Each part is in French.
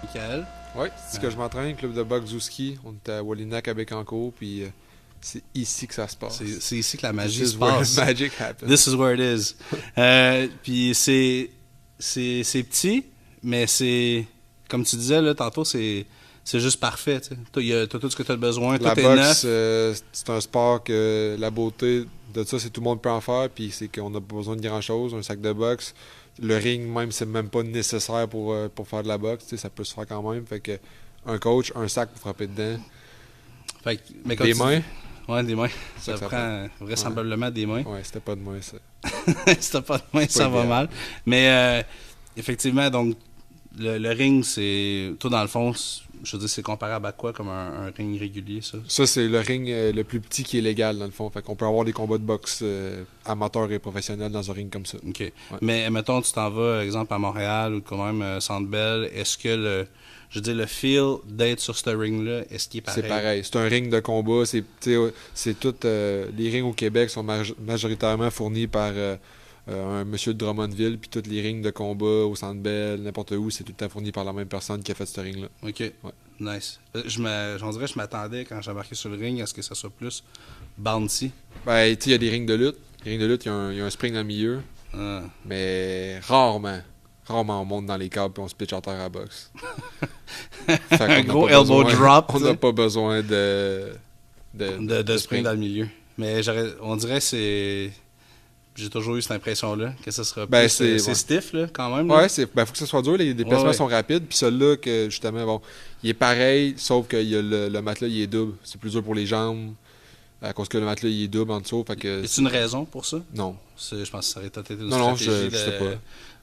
Michael. Oui, c'est que je m'entraîne, club de boxe Zouski. On était à Wallinac à Bécancour, puis c'est ici que ça se passe. C'est ici que la magie This se is where passe. the magic happens. This is where it is. Puis c'est petit, mais c'est, comme tu disais là, tantôt, c'est juste parfait. T'as tout ce que tu as besoin, La tout est boxe, neuf. c'est un sport que la beauté de ça, c'est tout le monde peut en faire, puis c'est qu'on n'a pas besoin de grand-chose, un sac de boxe. Le ring, même, c'est même pas nécessaire pour faire de la boxe, ça peut se faire quand même. Fait que un coach, un sac pour frapper dedans. Fait que, mais Des mains. Ouais, des mains. Ça prend vraisemblablement des mains. Ouais, c'était pas de main, ça. Si t'as pas de main, ça va idéal. mal. Mais effectivement, donc, le ring, c'est. Toi, dans le fond, je veux dire, c'est comparable à quoi comme un ring régulier, ça? Ça, c'est le ring le plus petit qui est légal, dans le fond. Fait qu'on peut avoir des combats de boxe amateurs et professionnels dans un ring comme ça. OK. Mais mettons, tu t'en vas, exemple, à Montréal ou quand même Centre Bell, est-ce que je veux dire, le feel d'être sur ce ring-là, est-ce qu'il est pareil? C'est pareil. C'est un ring de combat. C'est tout. Les rings au Québec sont majoritairement fournis par un monsieur de Drummondville, puis tous les rings de combat au Centre Bell, n'importe où, c'est tout le temps fourni par la même personne qui a fait ce ring-là. OK. Ouais. Nice. J'en dirais, je m'attendais, quand j'ai embarqué sur le ring, à ce que ça soit plus bouncy. Ben, tu sais, il y a des rings de lutte. Les rings de lutte, il y a un spring dans le milieu. Ah. Mais rarement on monte dans les câbles et on se pitch en terre à la boxe. Un gros elbow drop. On n'a pas besoin de spring dans le milieu. Mais on dirait que c'est... J'ai toujours eu cette impression-là, que ça sera plus... C'est stiff, là, quand même. Ouais, faut que ça soit dur. Les déplacements sont rapides. Puis celui-là, que justement, bon, il est pareil, sauf que le matelas, il est double. C'est plus dur pour les jambes, à cause que le matelas, il est double en dessous. Fait que c'est une raison pour ça? Non. Je pense que ça aurait été une stratégie je sais pas.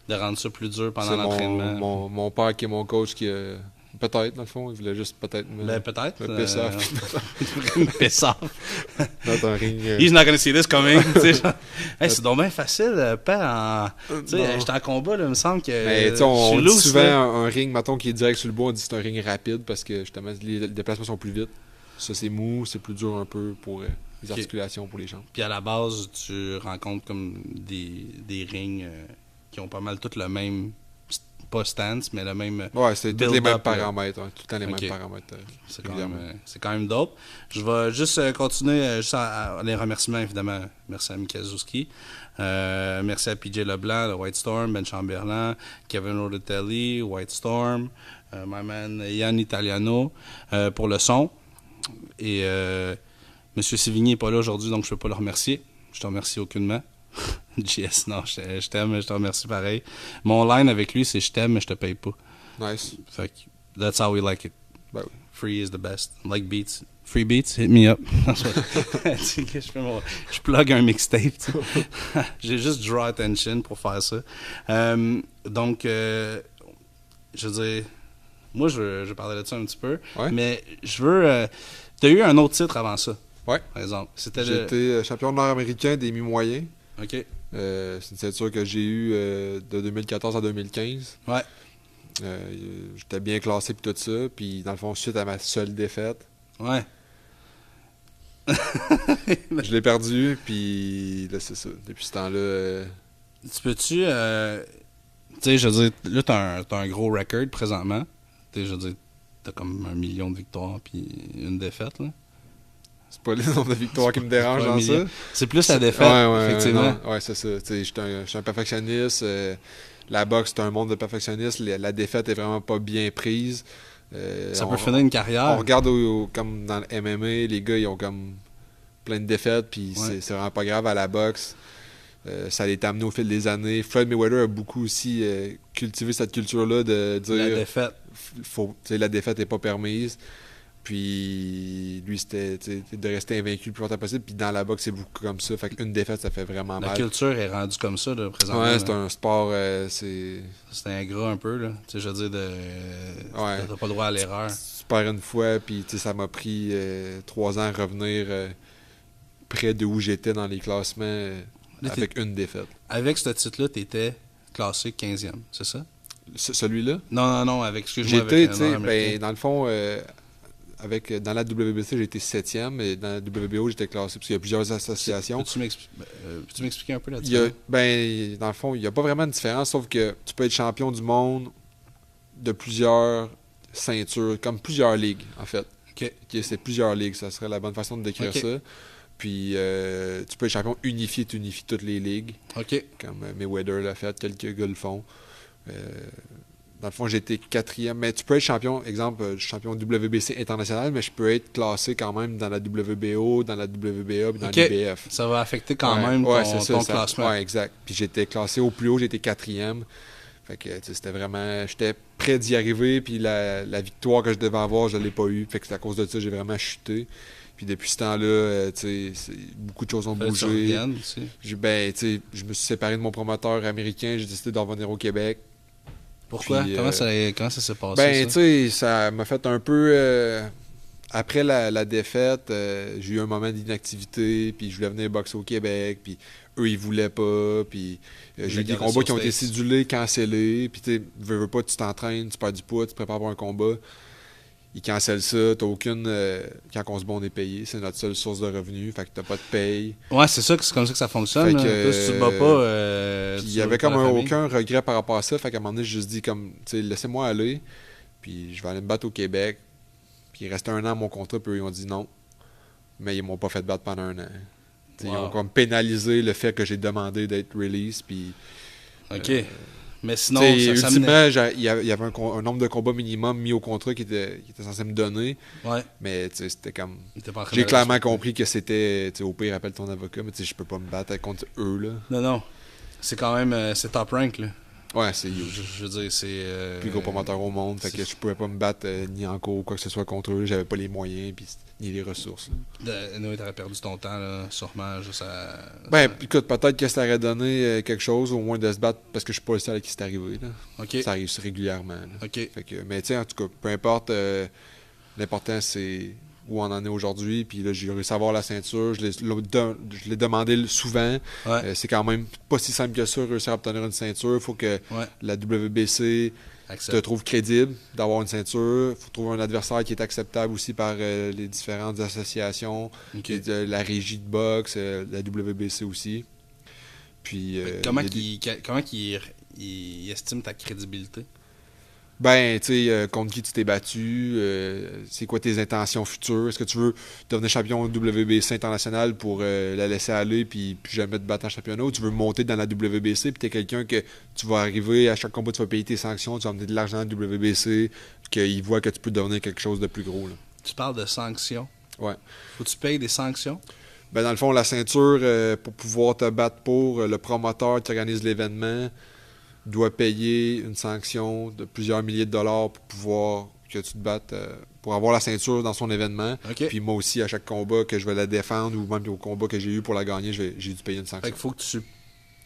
De rendre ça plus dur pendant l'entraînement. Mon père, qui est mon coach, qui a... Peut-être, dans le fond, il voulait juste peut-être me... peut-être. Me piss off. Me piss off. Dans un ring... He's not gonna see this coming. Hey, c'est donc bien facile, pas en... J'étais en combat, là, il me semble que... Mais on dit souvent un ring, mettons, qui est direct sur le bois, on dit que c'est un ring rapide parce que, justement, les déplacements sont plus vite. Ça, c'est mou, c'est plus dur un peu pour les articulations, pour les jambes. Puis à la base, tu rencontres comme des rings qui ont pas mal tout le même... Pas stance, mais le même. Ouais, c'est tous les mêmes paramètres. Tout le temps les mêmes paramètres. C'est quand même dope. Je vais juste continuer à les remerciements, évidemment. Merci à Michael Zouski. Merci à PJ Leblanc de White Storm, Ben Chamberlain, Kevin Rodatelli, White Storm, my man Yann Italiano pour le son. Et M. Sévigny n'est pas là aujourd'hui, donc je ne peux pas le remercier. Je te remercie aucunement. JS, non, je t'aime, je te remercie pareil. Mon line avec lui, c'est je t'aime, mais je te paye pas. Nice. Fait que, that's how we like it. Ben oui. Free is the best. Like beats. Free beats, hit me up. Je plug un mixtape. J'ai juste draw attention pour faire ça. Donc, je veux dire, moi, je parlais de ça un petit peu. Ouais. Mais je veux. T'as eu un autre titre avant ça. Ouais. Par exemple. J'ai été champion nord-américain des mi-moyens. OK. C'est une ceinture que j'ai eue de 2014 à 2015. Ouais. J'étais bien classé puis tout ça. Puis dans le fond, suite à ma seule défaite, ouais. je l'ai perdu. Puis là, c'est ça. Depuis ce temps-là... Tu peux-tu... tu sais, je veux dire, là, t'as un gros record présentement. Tu sais, je veux dire, t'as comme 1 million de victoires puis une défaite, là. C'est pas le nombre de victoires qui me dérange dans ça. C'est plus la défaite, effectivement. Ouais, c'est ça. Je suis un perfectionniste. La boxe, c'est un monde de perfectionniste. La défaite est vraiment pas bien prise. Ça peut finir une carrière. On regarde comme dans le MMA, les gars, ils ont comme plein de défaites, puis c'est vraiment pas grave à la boxe. Ça les a amenés au fil des années. Floyd Mayweather a beaucoup aussi cultivé cette culture-là de dire... La défaite. La défaite n'est pas permise. Puis lui, c'était de rester invaincu le plus longtemps possible. Puis dans la boxe, c'est beaucoup comme ça. Fait qu'une défaite, ça fait vraiment mal. La culture est rendue comme ça, là, présentement. Ouais, c'est un sport... c'est ingrat un peu, là. Tu sais, je veux dire, t'as pas le droit à l'erreur. Tu perds une fois, puis ça m'a pris 3 ans à revenir près de où j'étais dans les classements avec une défaite. Avec ce titre-là, t'étais classé 15e, c'est ça? Celui-là? Non, excuse-moi. J'étais, tu sais, dans le fond... dans la WBC, j'ai été 7e, et dans la WBO, j'étais classé, parce qu'il y a plusieurs associations. Peux-tu m'expliquer un peu là-dessus? Dans le fond, il n'y a pas vraiment de différence, sauf que tu peux être champion du monde de plusieurs ceinture, comme plusieurs ligues, en fait. OK. C'est plusieurs ligues, ça serait la bonne façon de décrire OK. ça. Puis tu peux être champion unifié, tu unifies toutes les ligues, OK. comme Mayweather l'a fait, quelques gars le font. Dans le fond, j'ai été 4e. Mais tu peux être champion, exemple, champion WBC international, mais je peux être classé quand même dans la WBO, dans la WBA, puis dans OK. l'IBF. Ça va affecter quand Ouais, même ouais, ton, c'est ça, ton ça- classement. Ouais, exact. Puis j'étais classé au plus haut, j'étais 4e. Fait que tu sais, c'était vraiment. J'étais prêt d'y arriver, puis la victoire que je devais avoir, je l'ai pas eue. Fait que c'est à cause de ça, j'ai vraiment chuté. Puis depuis ce temps-là, beaucoup de choses ont Fallait que tu bougé. reviennes aussi. Je me suis séparé de mon promoteur américain, j'ai décidé d'en revenir au Québec. Pourquoi? Puis, Comment ça s'est passé, Tu ça? sais, ça m'a fait un peu. Après la défaite, j'ai eu un moment d'inactivité, puis je voulais venir boxer au Québec, puis eux, ils voulaient pas, puis j'ai eu des garder combats ça qui ont aux été States. cédulés, cancellés, puis tu sais, veux pas, tu t'entraînes, tu perds du poids, tu te prépares pour un combat. Ils cancellent ça, t'as aucune. Quand on se bat, on est payé, c'est notre seule source de revenus, fait que t'as pas de paye. Ouais, c'est ça, c'est comme ça que ça fonctionne. Fait là. que, Toi, si tu te bats pas, Puis tu il y avait veux pas comme la famille. aucun regret par rapport à ça, fait qu'à un moment donné, j'ai juste dit comme, tu sais, laissez-moi aller, puis je vais aller me battre au Québec. Puis il restait un an à mon contrat, puis eux, ils ont dit non. Mais ils m'ont pas fait battre pendant un an. T'sais, Ils Wow. ont comme pénalisé le fait que j'ai demandé d'être release. Puis, OK. Mais sinon, t'sais, ça menait. ultimement, il y avait un nombre de combats minimum mis au contrat qui était censé me donner. Ouais. Mais c'était comme. T'es pas en train J'ai de clairement respecter. compris que c'était. Au pire, appelle ton avocat, mais je peux pas me battre contre eux. Là. Non, non. C'est quand même... c'est top rank, là. Ouais, c'est Je, huge. je veux dire, c'est... Le plus gros promoteur au monde. Fait que je pouvais pas me battre ni en cours ou quoi que ce soit contre eux. J'avais pas les moyens, puis ni les ressources. Là. Noé, t'aurais perdu ton temps, là, sûrement, juste à... Ben, écoute, peut-être que ça aurait donné quelque chose, au moins de se battre, parce que je suis pas le seul à qui c'est arrivé. Là. OK. Ça arrive régulièrement. Là. OK. Fait que, mais tu sais, en tout cas, peu importe, l'important c'est où on en est aujourd'hui. Puis là, j'ai réussi à avoir la ceinture. Je l'ai demandé souvent. Ouais. C'est quand même pas si simple que ça, réussir à obtenir une ceinture. Il faut que Ouais. la WBC te Accepte. trouve crédible d'avoir une ceinture. Il faut trouver un adversaire qui est acceptable aussi par les différentes associations. OK. Et de la régie de boxe, la WBC aussi. Puis, Comment il y a qu'il il estime ta crédibilité? Ben, tu sais, contre qui tu t'es battu, c'est quoi tes intentions futures? Est-ce que tu veux devenir champion WBC international pour la laisser aller puis plus jamais te battre en championnat? Ou tu veux monter dans la WBC puis t'es quelqu'un que tu vas arriver, à chaque combat, tu vas payer tes sanctions, tu vas amener de l'argent à la WBC, qu'ils voient que tu peux devenir quelque chose de plus gros. Là. Tu parles de sanctions. Ouais. Faut que tu payes des sanctions? Ben, dans le fond, la ceinture, pour pouvoir te battre le promoteur qui organise l'événement doit payer une sanction de plusieurs milliers de dollars pour pouvoir que tu te battes, pour avoir la ceinture dans son événement. OK. Puis moi aussi, à chaque combat que je vais la défendre ou même au combat que j'ai eu pour la gagner, j'ai dû payer une Fait sanction. qu'il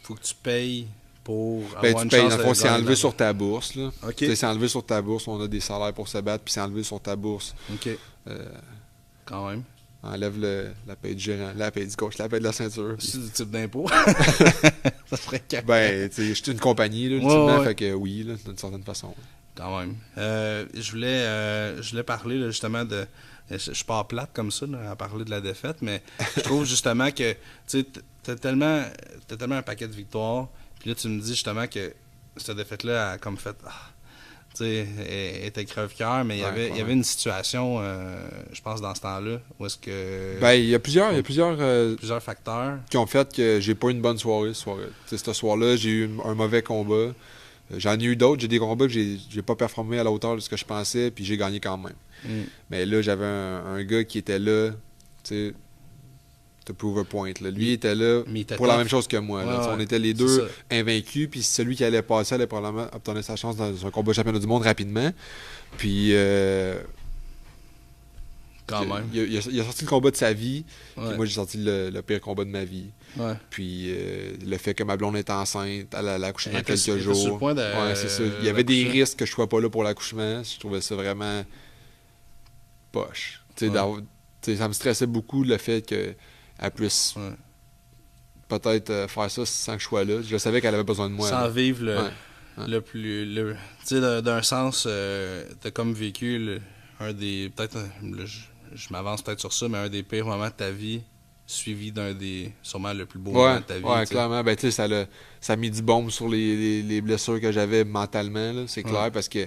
faut que tu payes pour Ben, avoir tu une payes, chance dans le de fond, c'est gagner enlevé de sur ta bourse. Là. OK. Tu sais, c'est enlevé sur ta bourse, on a des salaires pour se battre, puis c'est enlevé sur ta bourse. OK. Euh, Quand même. enlève la paye du gérant, la paye du coach, la paye de la ceinture. puis- C'est du type d'impôt. Ça serait capable. Ben, tu sais, je suis une compagnie, là, ultimement, ouais. fait que oui, là, d'une certaine façon. Quand même. Je voulais parler là, justement de... Je suis pas plate comme ça là, à parler de la défaite, mais je trouve justement que tu sais, t'as tellement un paquet de victoires, puis là tu me dis justement que cette défaite-là a comme fait... tu sais, elle était crève-cœur, mais il y avait une situation, je pense, dans ce temps-là, où est-ce que... Ben, il y a plusieurs plusieurs facteurs. qui ont fait que j'ai pas eu une bonne soirée ce soir-là. Tu sais, ce soir-là, j'ai eu un mauvais combat. J'en ai eu d'autres. J'ai des combats que j'ai pas performé à la hauteur de ce que je pensais, puis j'ai gagné quand même. Mais là, j'avais un gars qui était là, tu sais, to prove a point. Là. Lui, il était là Mais il était pour la tough. même chose que moi. Là. Ouais, On était les c'est deux ça. invaincus, puis celui qui allait passer allait probablement obtenir sa chance dans un combat championnat du monde rapidement. Puis, Quand même. il a sorti le combat de sa vie, puis Ouais. moi, j'ai sorti le pire combat de ma vie. Ouais. Puis le fait que ma blonde est enceinte, elle a accouché dans Elle était quelques sur le jours. point de- Ouais, c'est ça. Il y avait des d'accoucher. risques que je sois pas là pour l'accouchement. Je trouvais ça vraiment poche. Tu sais, Ouais. tu sais, ça me stressait beaucoup le fait qu'elle puisse Ouais. peut-être faire ça sans que je sois là. Je savais qu'elle avait besoin de moi. Sans là. vivre Ouais. le plus... Tu sais, d'un sens, t'as comme vécu un des... Peut-être, je m'avance peut-être sur ça, mais un des pires moments de ta vie, suivi d'un des... Sûrement le plus beau moment Ouais, de ta vie. ouais, tu sais. clairement. Ben, tu sais, ça a mis du baume sur les blessures que j'avais mentalement, là, c'est clair, Ouais. parce que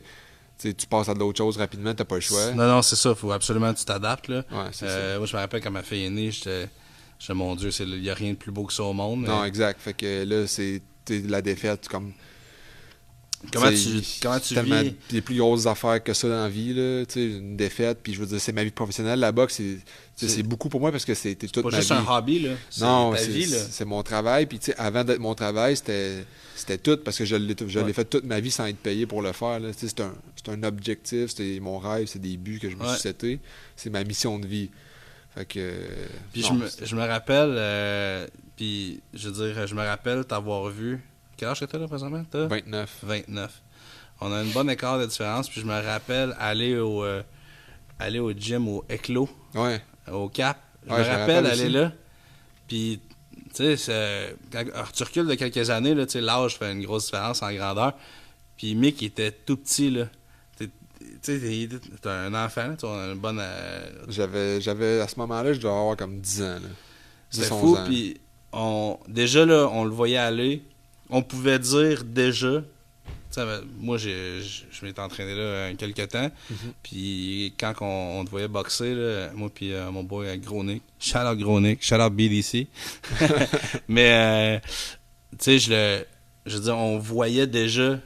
tu sais, tu passes à d'autres choses rapidement, t'as pas le choix. Non, c'est ça. Faut absolument que tu t'adaptes. Là. Ouais, c'est ça. Moi, je me rappelle quand ma fille est née, j'étais mon Dieu, il n'y a rien de plus beau que ça au monde. Non, exact. Fait que là, c'est la défaite, comme... Comment tu tellement vis? des plus grosses affaires que ça dans la vie, là, une défaite, puis je veux dire, c'est ma vie professionnelle. La boxe, c'est beaucoup pour moi parce que c'était toute ma vie. C'est pas juste un hobby, là. Non, ta vie, là. c'est mon travail, puis avant d'être mon travail, c'était tout, parce que je l'ai fait toute ma vie sans être payé pour le faire. C'est un objectif, c'était mon rêve, c'est des buts que je me suis seté. C'est ma mission de vie. Fait que... Puis je me rappelle, puis je veux dire, je me rappelle t'avoir vu... Quel âge que t'as là présentement? 29. On a une bonne écart de différence. Puis je me rappelle aller au gym au Éclos, au Cap. Je me rappelle aller aussi. Là. Puis, tu sais, quand tu recules de quelques années, là, l'âge fait une grosse différence en grandeur. Puis Mick était tout petit, là. Tu sais, t'es un enfant, tu as une bonne... J'avais à ce moment-là, je devais avoir comme 10 ans. Là. C'était fou, puis déjà, là, on le voyait aller. On pouvait dire déjà, moi je m'étais entraîné là quelques temps, puis quand on te voyait boxer, là, moi puis mon boy Gronick, shout out Gronick, shout out BDC, mais tu sais, je veux dire, on voyait déjà,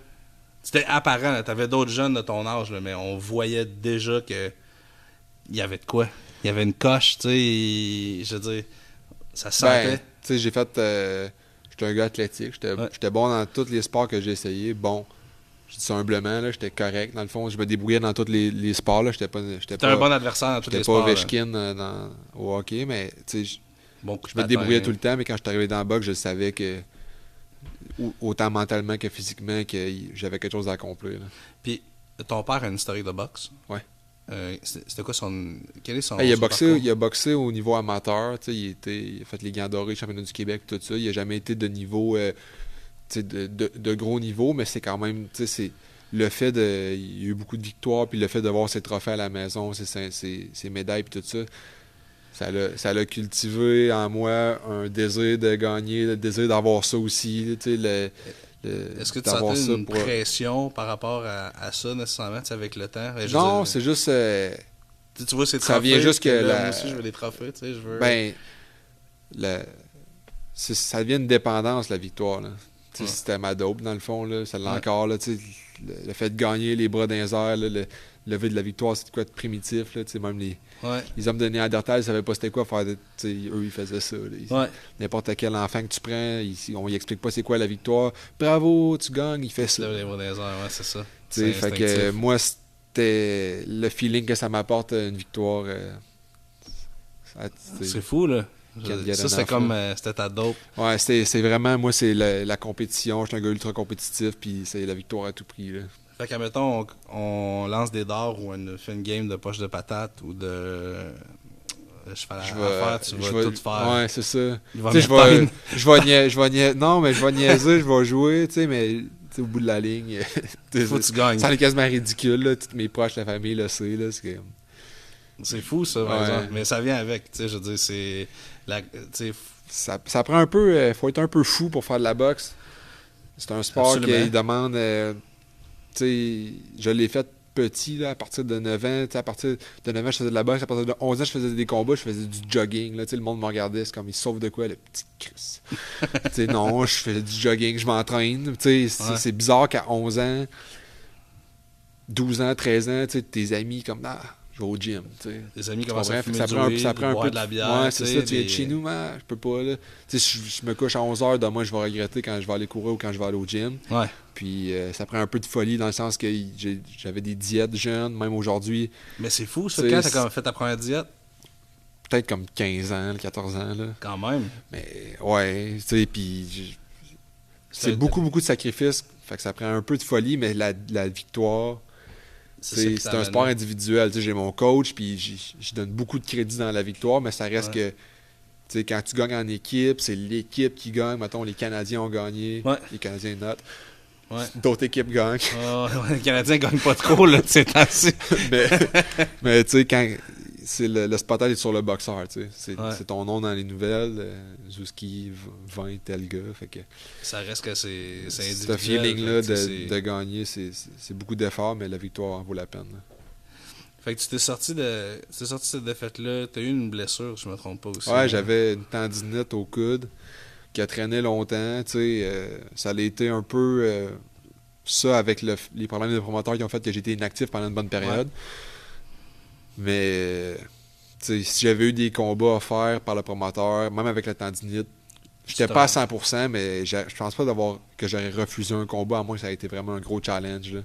c'était apparent, t'avais d'autres jeunes de ton âge, là, mais on voyait déjà que il y avait de quoi, il y avait une coche, tu sais, je veux dire, ça se sentait. Tu sais, j'ai fait... J'étais un gars athlétique. J'étais bon dans tous les sports que j'ai essayé. Bon, je dis ça humblement, là, j'étais correct. Dans le fond, je me débrouillais dans tous les sports. Là. J'étais un bon adversaire dans tous les sports. J'étais pas Ovechkin au hockey, mais je me débrouillais tout le temps. Mais quand je suis arrivé dans le box, je savais que, autant mentalement que physiquement, que j'avais quelque chose à accomplir. Là. Puis, ton père a une historique de boxe. Ouais. C'était quoi quel est son il a boxé au niveau amateur, il a fait les Gants dorés, championnat du Québec, tout ça. Il a jamais été de niveau de gros niveau, mais c'est quand même c'est le fait de. Il y a eu beaucoup de victoires, puis le fait de voir ses trophées à la maison, ses médailles puis tout ça. Ça l'a cultivé en moi un désir de gagner, le désir d'avoir ça aussi, est-ce que tu sentais une pression par rapport à ça, nécessairement, avec le temps? Non, c'est juste... tu vois ces trophées, ça vient juste que... moi aussi, je veux des trophées, tu sais, je veux... ça devient une dépendance, la victoire, là. C'était ma dope, dans le fond, là. Ça l'a encore, là, le fait de gagner les bras dans les airs, là, le lever de la victoire, c'est quoi de primitif, là, même les hommes de Néandertal, ils savaient pas c'était quoi faire, eux, ils faisaient ça, là. N'importe quel enfant que tu prends, on lui explique pas c'est quoi la victoire. Bravo, tu gagnes, il fait ça. Les bras dans les airs, c'est ça. Fait que moi, c'était le feeling que ça m'apporte une victoire. C'est fou, là. Ça, c'était comme... c'était ta dope. Ouais, c'est vraiment... Moi, c'est la compétition. Je suis un gars ultra compétitif, puis c'est la victoire à tout prix, là. Fait qu'à mettons, on lance des dards ou on fait une game de poche de patate ou de... tu vas tout faire. Ouais, c'est ça. Je vais niaiser. Non, mais je vais niaiser, je vais jouer, tu sais, mais au bout de la ligne... faut que tu gagnes. Ça est quasiment ridicule, là. Toutes mes proches, la famille le sait, là. C'est fou, ça, par exemple. Mais ça vient avec, tu sais, je veux dire, c'est... Ça prend un peu... faut être un peu fou pour faire de la boxe. C'est un sport qui demande... je l'ai fait petit, là, à partir de 9 ans. À partir de 9 ans, je faisais de la boxe. À partir de 11 ans, je faisais des combats. Je faisais du jogging. Là, le monde me regardait. C'est comme, il sauve de quoi, le petit Chris? Non, je fais du jogging. Je m'entraîne. C'est bizarre qu'à 11 ans, 12 ans, 13 ans, tes amis, comme, je vais au gym. Tes amis commencent à fumer ça prend un peu de la bière. Ouais, c'est ça. Tu viens de chez nous, je peux pas. Là. Je me couche à 11h. Demain, je vais regretter quand je vais aller courir ou quand je vais aller au gym. Ouais. Puis ça prend un peu de folie dans le sens que j'avais des diètes jeunes, même aujourd'hui. Mais c'est fou, ça. Quand t'as fait ta première diète? Peut-être comme 15 ans, 14 ans. Là. Quand même. Mais ouais, tu sais, puis c'est beaucoup de sacrifices. Fait que ça prend un peu de folie, mais la victoire... C'est un sport individuel. J'ai mon coach, puis je donne beaucoup de crédit dans la victoire, mais ça reste que quand tu gagnes en équipe, c'est l'équipe qui gagne. Mettons, les Canadiens ont gagné, les Canadiens notent. Ouais. D'autres équipes gagnent. Les Canadiens gagnent pas trop, là, ces temps-ci. mais tu sais, quand c'est le spotlight est sur le boxeur, tu sais. Ouais. C'est ton nom dans les nouvelles, Zuski, 20, tel gars. Fait que Ça reste que c'est individuel. ce feeling-là fait que, tu sais, de gagner, c'est beaucoup d'efforts, mais la victoire en vaut la peine. Là. Fait que tu t'es sorti de cette défaite-là. T'as eu une blessure, je me trompe pas aussi. Ouais, j'avais une tendinite au coude qui a traîné longtemps. Tu sais, ça a été un peu ça avec les problèmes de promoteurs qui ont fait que j'étais inactif pendant une bonne période. Mais tu sais, si j'avais eu des combats offerts par le promoteur, même avec la tendinite, j'étais pas à 100%, mais je pense pas que j'aurais refusé un combat, à moins que ça ait été vraiment un gros challenge. Là.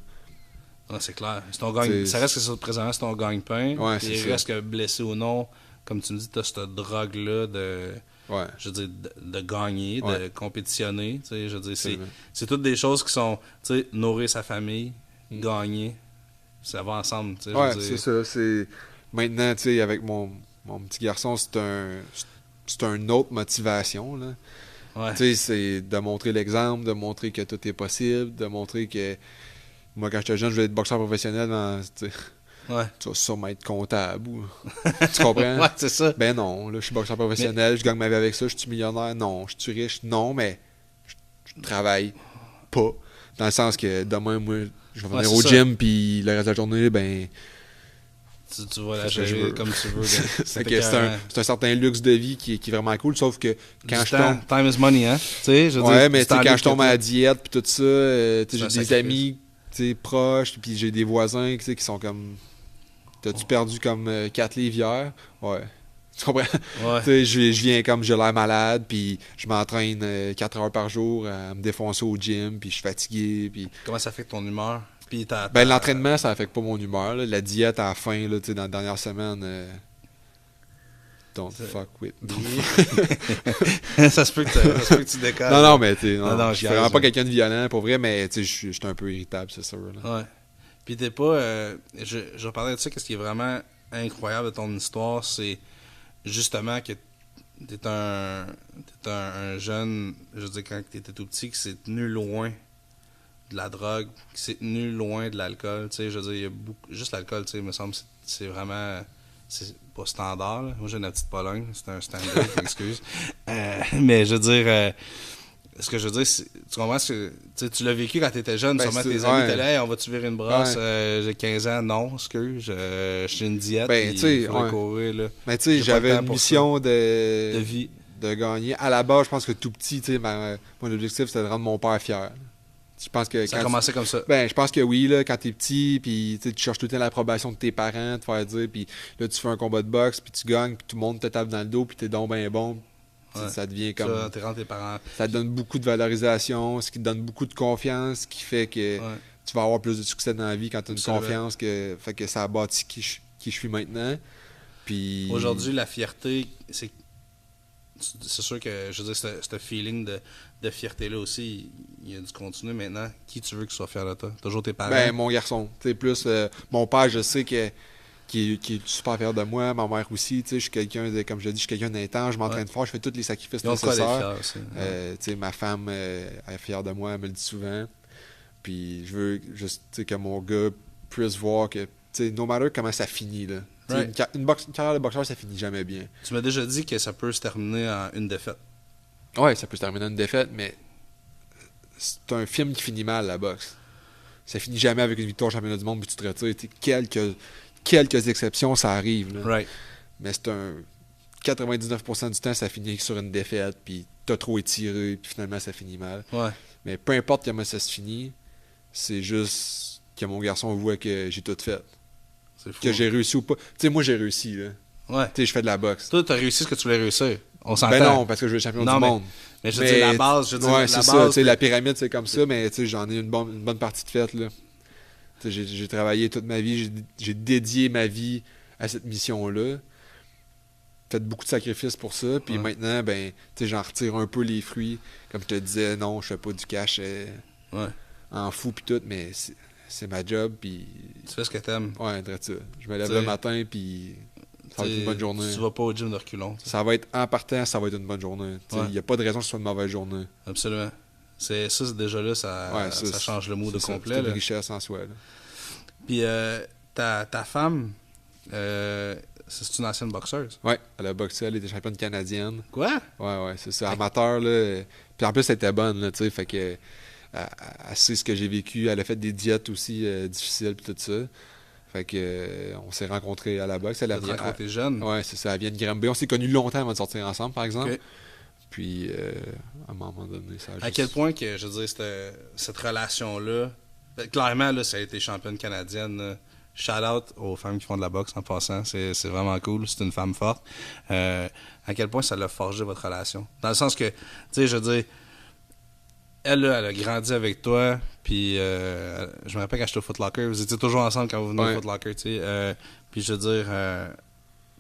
Ouais, c'est clair. C'est ton gagne... Ça reste que ça, présentement, c'est ton gagne-pain. Ouais, Puis c'est il ça. reste que blessé ou non, comme tu me dis, t'as cette drogue-là de. Ouais. Je veux dire, de gagner, de compétitionner. Tu sais, je veux dire, Absolument. c'est toutes des choses qui sont, tu sais, nourrir sa famille, gagner, ça va ensemble. Tu sais, Ouais, je veux dire. c'est ça. Maintenant, tu sais, avec mon petit garçon, c'est une autre motivation, là. Ouais. Tu sais, c'est de montrer l'exemple, de montrer que tout est possible, de montrer que moi, quand j'étais jeune, je voulais être boxeur professionnel. Tu sais, Ouais. tu vas sûrement être comptable. Tu comprends? Ouais, c'est ça. Ben non, là, je suis boxeur professionnel, je gagne ma vie avec ça, je suis millionnaire. Non, je suis riche. Non, mais je travaille pas. Dans le sens que demain, moi, je vais venir au gym, puis le reste de la journée, ben. Tu vas la Fais ce que je gérer veux. comme tu veux. C'est un certain luxe de vie qui est vraiment cool, sauf que quand je tombe. Time is money, hein? Tu sais, je veux Ouais, dire, mais du temps quand je tombe à libre la diète, puis tout ça, tu sais, j'ai un des sacrifice. amis proches, puis j'ai des voisins tu sais, qui sont comme. T'as-tu perdu comme 4 livres hier? Ouais. Tu comprends? Ouais. Tu sais, je viens comme j'ai l'air malade, puis je m'entraîne 4 heures par jour à me défoncer au gym, puis je suis fatigué, puis. Comment ça fait ton humeur? Puis Ben, l'entraînement, ça affecte pas mon humeur. Là. La diète à la fin, là, tu sais, dans la dernière semaine, don't fuck with me. ça se peut que tu décolles. Non, mais tu sais, Non, je suis vraiment pas quelqu'un de violent, pour vrai, mais tu sais, je suis un peu irritable, c'est sûr. Là. Ouais. Puis t'es pas... je vais parler de ça, qu'est-ce qui est vraiment incroyable de ton histoire, c'est justement que t'es un jeune, je veux dire, quand t'étais tout petit, qui s'est tenu loin de la drogue, qui s'est tenu loin de l'alcool, tu sais, je veux dire, il y a beaucoup... Juste l'alcool, tu sais, il me semble, c'est vraiment... C'est pas standard, là. Moi, j'ai une petite Pologne, c'est un standard, excuse. Mais je veux dire... ce que je veux dire, tu comprends ce que tu l'as vécu quand tu étais jeune, sûrement tes amis étaient là, hey, on va-tu virer une brosse, j'ai 15 ans, non, excuse, je suis une diète, ben, il faudrait courir, là. Mais tu sais, j'avais une mission de vie. De gagner. À la base, je pense que tout petit, tu sais, mon objectif, c'était de rendre mon père fier. Je pense que ça a commencé comme ça. Ben, je pense que oui, là, quand t'es petit, puis tu cherches tout le temps l'approbation de tes parents, de faire dire, puis là, tu fais un combat de boxe, puis tu gagnes, puis tout le monde te tape dans le dos, puis t'es donc ben bon. Ouais. Ça devient comme. Ça, t'es rendu tes parents. Ça te donne beaucoup de valorisation, ce qui te donne beaucoup de confiance, ce qui fait que tu vas avoir plus de succès dans la vie quand tu as une confiance, fait que ça a bâti qui je suis maintenant. Puis. Aujourd'hui, la fierté, c'est sûr que, je veux dire, ce feeling de fierté-là aussi, il a dû continuer maintenant. Qui tu veux qu'il soit fier de toi? Toujours tes parents? Ben, mon garçon. Tu sais, plus. Mon père, je sais que. Qui est super fier de moi, ma mère aussi, tu sais, je suis quelqu'un de, comme je dis, je suis quelqu'un d'intense, je m'entraîne fort, je fais tous les sacrifices nécessaires. Tu sais, ma femme elle est fière de moi, elle me le dit souvent. Puis je veux juste, tu sais, que mon gars puisse voir que, tu sais, no matter comment ça finit, là. Une carrière de boxeur, ça finit jamais bien. Tu m'as déjà dit que ça peut se terminer en une défaite. Ouais, ça peut se terminer en une défaite, mais c'est un film qui finit mal, la boxe. Ça finit jamais avec une victoire championnat du monde, puis tu te retires. Quelques exceptions, ça arrive. Là. Right. Mais c'est un 99% du temps, ça finit sur une défaite, puis t'as trop étiré, puis finalement, ça finit mal. Ouais. Mais peu importe comment ça se finit, c'est juste que mon garçon voit que j'ai tout fait. C'est fou. Que j'ai réussi ou pas. Tu sais, moi, j'ai réussi. Là. Ouais. Tu sais, je fais de la boxe. Toi, t'as réussi ce que tu voulais réussir. On s'entend. Ben non, parce que je veux être champion du monde. Mais je veux dire, la base, ouais, c'est ça. Tu sais, la pyramide, c'est comme ça, mais tu sais, j'en ai une bonne partie de faite, là. J'ai travaillé toute ma vie, j'ai dédié ma vie à cette mission-là. Fait beaucoup de sacrifices pour ça. Puis maintenant, ben, j'en retire un peu les fruits. Comme je te disais, non, je fais pas du cash en fou puis tout, mais c'est ma job. Puis tu fais ce que t'aimes. Ouais, ça. Je me lève le matin, puis ça va être une bonne journée. Tu vas pas au gym de reculons. Ça va être, en partant, ça va être une bonne journée. Il n'y a pas de raison que ce soit une mauvaise journée. Absolument. C'est déjà là, ça change le mood de complet. C'est une richesse en soi. Là. Puis ta femme, C'est une ancienne boxeuse. Ouais, elle a boxé, elle était championne canadienne. Quoi? Ouais, c'est ça. Amateur, là. Puis en plus, elle était bonne, là, tu sais. Fait que. Elle sait ce que j'ai vécu. Elle a fait des diètes aussi difficiles, puis tout ça. Fait que. On s'est rencontrés à la boxe. Elle a rencontré jeune. Ouais, c'est ça. Elle vient de Granby. On s'est connus longtemps avant de sortir ensemble, par exemple. Okay. Puis, à un moment donné, ça a À quel point que, je veux dire, cette relation-là. Clairement, là, ça a été championne canadienne. Shout out aux femmes qui font de la boxe en passant. C'est vraiment cool. C'est une femme forte. À quel point ça l'a forgé votre relation? Dans le sens que, tu sais, je veux dire, elle, là, elle a grandi avec toi. Puis, je me rappelle quand j'étais au Foot Locker. Vous étiez toujours ensemble quand vous venez au Foot Locker, tu sais. Puis, je veux dire,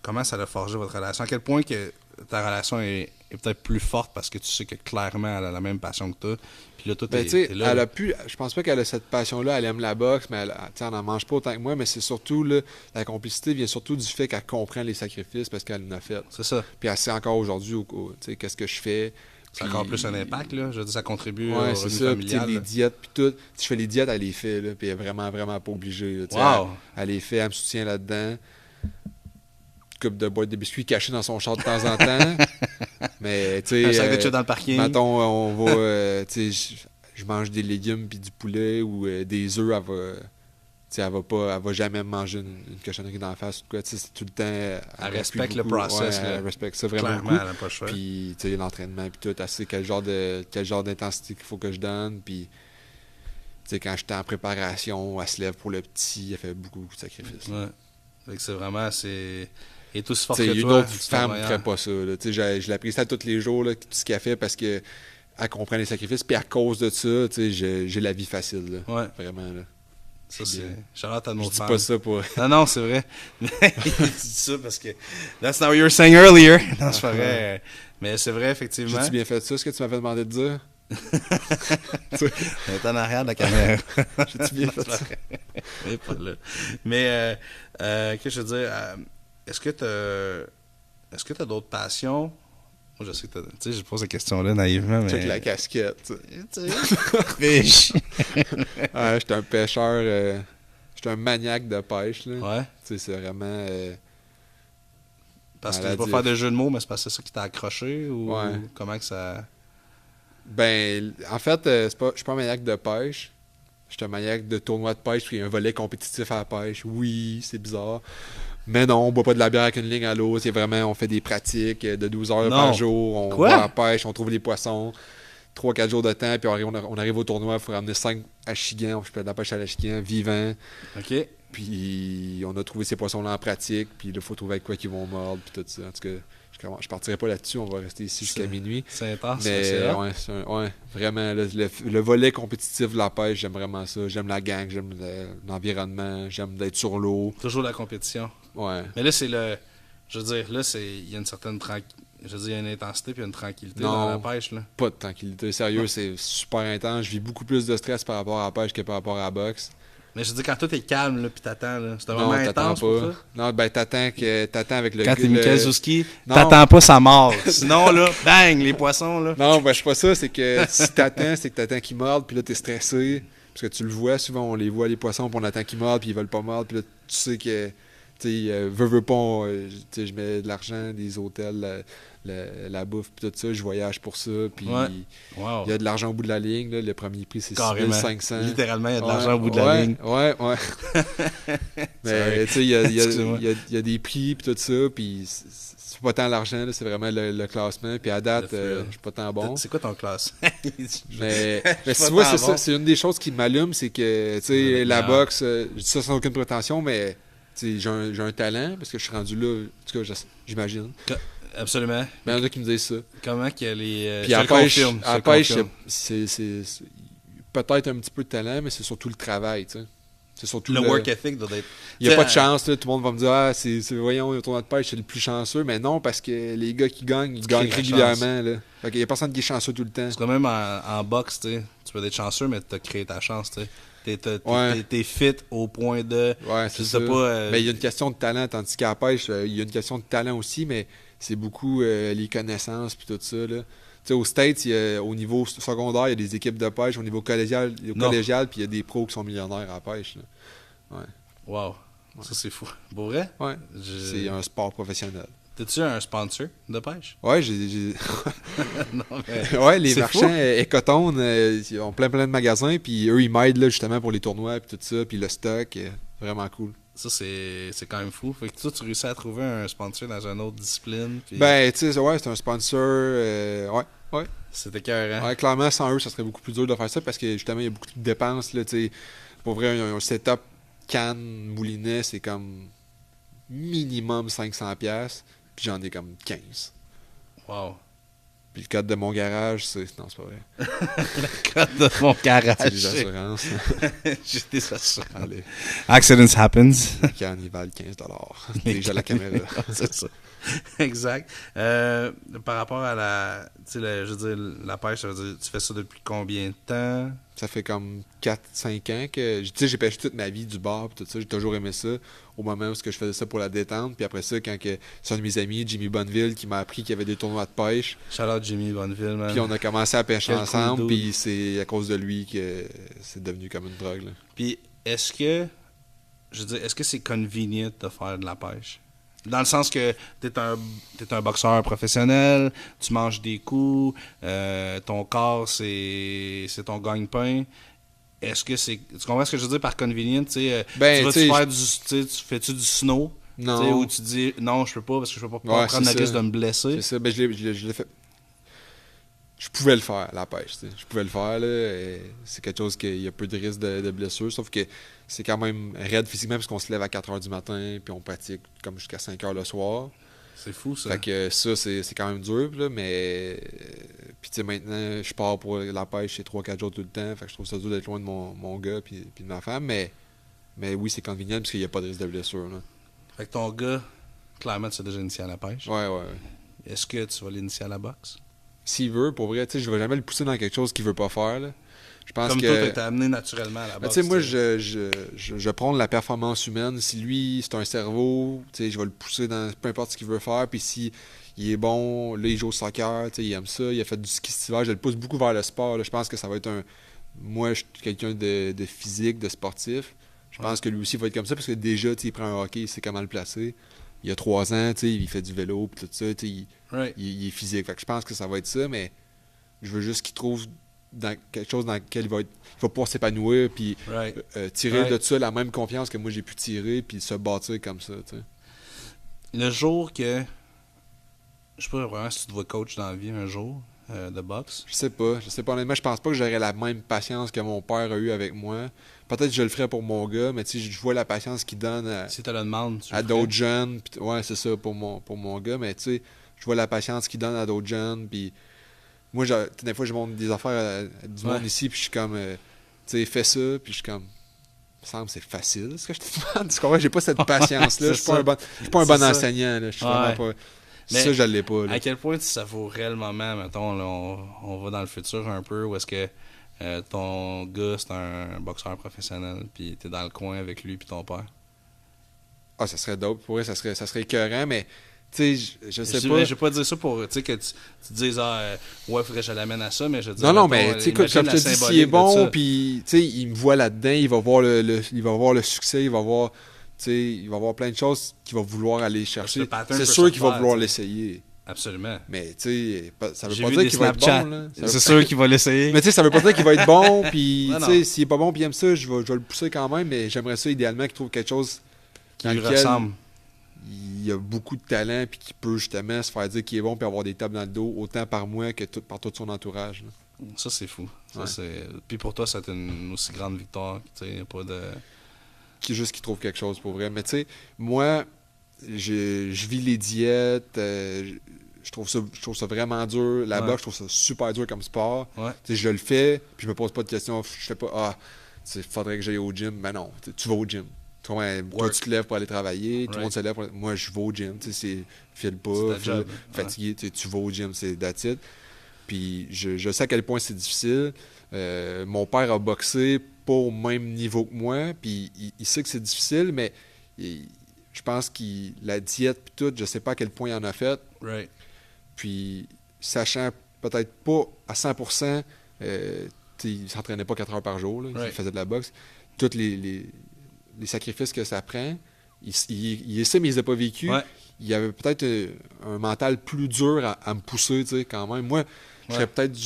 comment ça l'a forgé votre relation? À quel point que ta relation est peut-être plus forte parce que tu sais que clairement elle a la même passion que toi. Puis là, toi, t'es là. Elle a pu, je pense pas qu'elle a cette passion-là. Elle aime la boxe, mais elle n'en mange pas autant que moi. Mais c'est surtout, là, la complicité vient surtout du fait qu'elle comprend les sacrifices parce qu'elle en a fait. C'est ça. Puis elle sait encore aujourd'hui qu'est-ce que je fais. C'est encore plus un impact, là. Je veux dire, ça contribue au c'est revenu ça. familial. Puis les diètes, puis tout. Si je fais les diètes, elle les fait, là. Puis elle est vraiment, vraiment pas obligée. Wow. Elle les fait, elle me soutient là-dedans. Coupe de boîte de biscuits cachée dans son char de temps en temps. Mais, tu sais. Un sac de chips dans le parking. Mettons, on va. Tu sais, je mange des légumes puis du poulet ou des œufs. Elle va jamais manger une cochonnerie d'en face. C'est tout le temps. Elle respecte le process. Elle respecte ça vraiment clairement, beaucoup. Elle n'a pas le choix. Puis, tu sais, l'entraînement, puis tout. Elle sait quel genre d'intensité qu'il faut que je donne. Puis, tu sais, quand j'étais en préparation, elle se lève pour le petit. Elle fait beaucoup de sacrifices. Ouais. Fait que c'est vraiment. Et tout aussi fort que une toi. autre femme ne ferait pas ça. Là. Je l'apprécie à tous les jours, là, tout ce qu'elle fait, parce qu'elle comprend les sacrifices. Puis à cause de ça, j'ai la vie facile. Là. Ouais. Vraiment. Là. Ça, c'est. Charlotte à nos Je dis femmes. pas ça pour. Non, c'est vrai. Il dit ça parce que. That's not what you were saying earlier. Non, c'est pas vrai. Mais c'est vrai, effectivement. J'ai-tu bien fait ça, ce que tu m'avais demandé de dire? On est en arrière de la caméra. J'ai-tu bien fait ça? Mais pas là. Mais, qu'est-ce que je veux dire? Est-ce que tu as d'autres passions? Moi, je sais que tu sais, je pose cette question-là naïvement, mais... Check la casquette. Fiche! J'étais un pêcheur... j'étais un maniaque de pêche, là. Ouais. Tu sais, c'est vraiment... parce que je vais pas faire de jeu de mots, mais c'est parce que c'est ça qui t'a accroché? Ou comment que ça... Ben, en fait, je suis pas un maniaque de pêche. Je suis un maniaque de tournoi de pêche, puis il y a un volet compétitif à la pêche. Oui, c'est bizarre. Mais non, on boit pas de la bière avec une ligne à l'eau. C'est vraiment, on fait des pratiques de 12 heures par jour. On va à la pêche, on trouve les poissons. 3-4 jours de temps, puis on arrive au tournoi, il faut ramener 5 achigan. Je fais de la pêche à l'achigan, vivant. OK. Puis on a trouvé ces poissons-là en pratique, puis il faut trouver avec quoi qu'ils vont mordre, puis tout ça. En tout cas, je partirai pas là-dessus, on va rester ici jusqu'à minuit. C'est intense, mais c'est vraiment, le volet compétitif de la pêche, j'aime vraiment ça. J'aime la gang, j'aime l'environnement, j'aime d'être sur l'eau. Toujours la compétition. Ouais. Mais là, c'est le... Je veux dire, là, il y a une certaine je veux dire, il y a une intensité puis une tranquillité dans la pêche, là. Pas de tranquillité. Sérieux, c'est super intense. Je vis beaucoup plus de stress par rapport à la pêche que par rapport à la boxe. Mais je veux dire, quand tout est calme, là, puis t'attends, là, c'est un moment intense pour ça? Non, ben t'attends avec le... Quand t'es Michael Zouski, t'attends pas sa mort. Sinon, là, bang, les poissons, là. Non, ben je sais pas ça, c'est que si t'attends, c'est que t'attends qu'ils mordent, puis là t'es stressé. Parce que tu le vois, souvent on les voit, les poissons, puis on attend qu'ils mordent, puis ils veulent pas mordre, puis là tu sais que... Tu sais, veux pas, je mets de l'argent, des hôtels, la bouffe, puis tout ça, je voyage pour ça, puis il y a de l'argent au bout de la ligne, là, le premier prix c'est 6500. Littéralement, il y a de l'argent au bout de la ligne. Ouais. Mais tu sais, il y a des prix, puis tout ça, puis c'est pas tant l'argent, là, c'est vraiment le classement, puis à date, je suis pas tant bon. C'est quoi ton classe? mais tu vois, c'est ça, c'est une des choses qui m'allume, c'est que, tu sais, la boxe, je dis ça sans aucune prétention, mais... J'ai un talent, parce que je suis rendu là, en tout cas, j'imagine. Absolument. Mais il y en a qui me disent ça. Comment qu'il y a les... Puis à la pêche, c'est peut-être un petit peu de talent, mais c'est surtout le travail, tu sais. C'est surtout le work ethic doit être... Il n'y a pas de chance, là, tout le monde va me dire voyons, le tournoi de pêche, c'est le plus chanceux. Mais non, parce que les gars qui gagnent, ils gagnent régulièrement. Là. Fait qu'il n'y a personne qui est chanceux tout le temps. C'est quand même en boxe, tu sais. Tu peux être chanceux, mais tu as créé ta chance, tu sais. T'es fit au point de... Ouais, c'est ça. Mais il y a une question de talent, tandis qu'à la pêche, il y a une question de talent aussi, mais c'est beaucoup les connaissances puis tout ça. Là. Tu sais, aux States, au niveau secondaire, il y a des équipes de pêche. Au niveau collégial, puis il y a des pros qui sont millionnaires à la pêche. Là. Ouais. Wow. Ça, c'est fou. Pour vrai? Ouais. C'est un sport professionnel. T'as-tu un sponsor de pêche? Ouais, j'ai... Non, mais Ouais, les c'est marchands Ecotone, ils ont plein de magasins, puis eux, ils m'aident là, justement pour les tournois, puis tout ça, puis le stock, vraiment cool. Ça, c'est quand même fou. Fait que toi, tu réussis à trouver un sponsor dans une autre discipline. Puis Ben, tu sais, ouais, c'est un sponsor, ouais. c'était écœurant. Ouais, clairement, sans eux, ça serait beaucoup plus dur de faire ça, parce que justement, il y a beaucoup de dépenses, là, tu sais. Pour vrai, un setup canne moulinet, c'est comme minimum 500$, puis j'en ai comme 15. Wow. Puis le code de mon garage, c'est... Non, c'est pas vrai. Le code de mon garage. C'est les assurances. J'ai des assurances. Allez, Accidents happens. les cannes, ils valent 15$. Déjà la caméra. C'est ça. Exact. Par rapport à la, tu sais, je veux dire, la pêche, ça veut dire, tu fais ça depuis combien de temps? Ça fait comme 4-5 ans que... Tu sais, j'ai pêché toute ma vie du bar, pis tout ça. J'ai toujours aimé ça. Au moment où je faisais ça pour la détente. Puis après ça, c'est un de mes amis, Jimmy Bonneville, qui m'a appris qu'il y avait des tournois de pêche. Shout out Jimmy Bonneville, man. Puis on a commencé à pêcher Quel ensemble. cool dude. Puis c'est à cause de lui que c'est devenu comme une drogue, là. Puis, est-ce que, je veux dire, est-ce que c'est convenient de faire de la pêche? Dans le sens que t'es un boxeur professionnel, tu manges des coups, ton corps, c'est ton gagne-pain. Est-ce que c'est... Tu comprends ce que je veux dire par convenient? Tu sais, Ben, tu vas-tu tu sais, faire du... Tu sais, tu fais-tu du snow? Tu sais, Non. où tu dis, non, je peux pas parce que je peux pas Ouais, prendre la c'est risque ça. de me blesser. C'est ça. Ben, je l'ai fait. Je pouvais le faire, la pêche. Tu sais. Je pouvais le faire, là. Et c'est quelque chose qu'il y a peu de risque de blessure. Sauf que c'est quand même raide physiquement parce qu'on se lève à 4h du matin puis on pratique comme jusqu'à 5h le soir. C'est fou, ça. Fait que ça, c'est quand même dur, là, mais... Puis tu sais, maintenant, je pars pour la pêche, c'est 3-4 jours tout le temps. Fait que je trouve ça dur d'être loin de mon gars puis de ma femme, mais oui, c'est convenient parce qu'il n'y a pas de risque de blessure, là. Fait que ton gars, clairement, tu sais déjà initié à la pêche. Ouais. Est-ce que tu vas l'initier à la boxe? S'il veut, pour vrai, tu sais, je vais jamais le pousser dans quelque chose qu'il veut pas faire, là. Je pense Comme que... toi, t'es amené naturellement à la Ben, boxe. tu sais, moi, je prône la performance humaine. Si lui, c'est un cerveau, tu sais, je vais le pousser dans peu importe ce qu'il veut faire. Puis si il est bon, là, il joue au soccer, tu sais, il aime ça. Il a fait du ski cet hiver. Je le pousse beaucoup vers le sport, là. Je pense que ça va être un... Moi, je suis quelqu'un de physique, de sportif. Je pense que lui aussi va être comme ça parce que déjà, tu sais, il prend un hockey, il sait comment le placer. Il y a 3 ans, tu sais, il fait du vélo, puis tout ça, tu sais, Right. il est physique. Fait que je pense que ça va être ça, mais je veux juste qu'il trouve dans quelque chose dans lequel il va pouvoir s'épanouir, puis Right. tirer Right. de ça la même confiance que moi j'ai pu tirer, puis se bâtir comme ça, tu sais. Le jour que... Je sais pas vraiment si tu te vois coach dans la vie un jour de boxe. Je sais pas, honnêtement, je pense pas que j'aurais la même patience que mon père a eu avec moi. Peut-être que je le ferais pour mon gars, mais tu sais, je vois la patience qu'il donne Si tu le demandes, tu à le d'autres ferais. jeunes. Pis, ouais, c'est ça pour mon gars, mais tu sais, je vois la patience qu'il donne à d'autres jeunes. Puis moi, des fois, je montre des affaires à du monde Ouais. ici, puis je suis comme, tu sais, fais ça, puis je suis comme, il me semble que c'est facile ce que je te demande. Tu comprends? J'ai pas cette patience-là. Je C'est suis pas ça. un bon, je suis pas un C'est bon ça. enseignant. Là. Je suis Ouais. vraiment pas. Mais ça, je l'ai pas. Là. À quel point ça vaut réellement, mettons, là, on va dans le futur un peu, où est-ce que ton gars, c'est un boxeur professionnel, puis t'es dans le coin avec lui puis ton père. Ah, ça serait dope. Pour vrai, ça serait écœurant, mais tu sais, je sais pas. Je vais pas dire ça pour que tu te dises, ouais, faudrait que je l'amène à ça, mais je veux dire. Non, mettons, mais tu sais, imagine comme je la te dis, s'il symbolique est de bon, ça. puis tu sais, il me voit là-dedans, il va voir il va voir le succès, il va voir, tu sais, il va voir plein de choses qu'il va vouloir aller chercher. le pattern C'est peut sûr se qu'il va faire, vouloir tu sais. l'essayer. Absolument. Mais tu sais, ça veut J'ai pas vu dire des qu'il va être Snapchat. bon. Là. C'est sûr qu'il va l'essayer. Mais tu sais, ça veut pas dire qu'il va être bon, puis Non, tu non. sais, s'il est pas bon, puis il aime ça, je vais le pousser quand même, mais j'aimerais ça idéalement qu'il trouve quelque chose Qui dans lui lequel ressemble. il a beaucoup de talent, puis qu'il peut justement se faire dire qu'il est bon, puis avoir des tables dans le dos, autant par moi que par tout son entourage. Là. Ça, c'est fou. Ça, Ouais. Puis pour toi, c'est une aussi grande victoire. Tu sais, y a pas de... Juste qu'il trouve quelque chose pour vrai. Mais tu sais, moi, je vis les diètes, je trouve ça vraiment dur. La Ouais. boxe, je trouve ça super dur comme sport. Ouais. Tu sais, je le fais, puis je me pose pas de questions. Je fais pas, tu sais, faudrait que j'aille au gym. Ben non, tu vas au gym. Toi, Work. tu te lèves pour aller travailler, tout le Right. monde se lève pour... Moi, je vais au gym, tu sais, file C'est pas, ta job. fatigué, tu vas au gym, c'est that's it. Puis je sais à quel point c'est difficile. Mon père a boxé pas au même niveau que moi, puis il sait que c'est difficile, mais je pense que la diète puis tout, je sais pas à quel point il en a fait. Right. Puis sachant peut-être pas à 100%, il s'entraînait pas 4 heures par jour, là, Right. il faisait de la boxe. Tous les sacrifices que ça prend, il essaie, mais il les a pas vécu. Ouais. Il avait peut-être un mental plus dur à me pousser, tu sais, quand même. Moi, je serais peut-être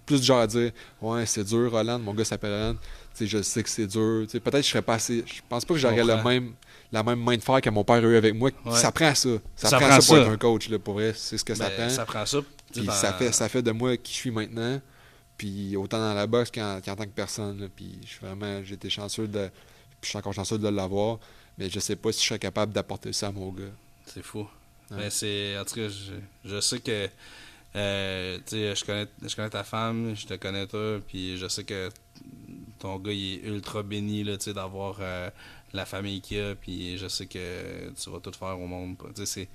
plus du genre à dire ouais, c'est dur, Roland, mon gars s'appelle Roland. Tu sais, je sais que c'est dur. Tu sais, peut-être que je serais pas assez. Je pense pas que j'aurais la même main de fer que mon père a eu avec moi. Ouais. Ça prend ça. Ça prend prend ça pour ça. être un coach, là, pour vrai. C'est ce que ça prend. Ça prend ça. Puis ça fait de moi qui je suis maintenant. Puis autant dans la boxe qu'en tant que personne. Là. Puis j'ai été chanceux de. Puis je suis encore chanceux de l'avoir. Mais je sais pas si je serais capable d'apporter ça à mon gars. C'est fou. Ouais. Mais en tout cas, je sais que tu sais, je connais ta femme, je te connais toi, puis je sais que ton gars il est ultra béni là, tu sais, d'avoir la famille qu'il a, puis je sais que tu vas tout faire au monde. Tu sais,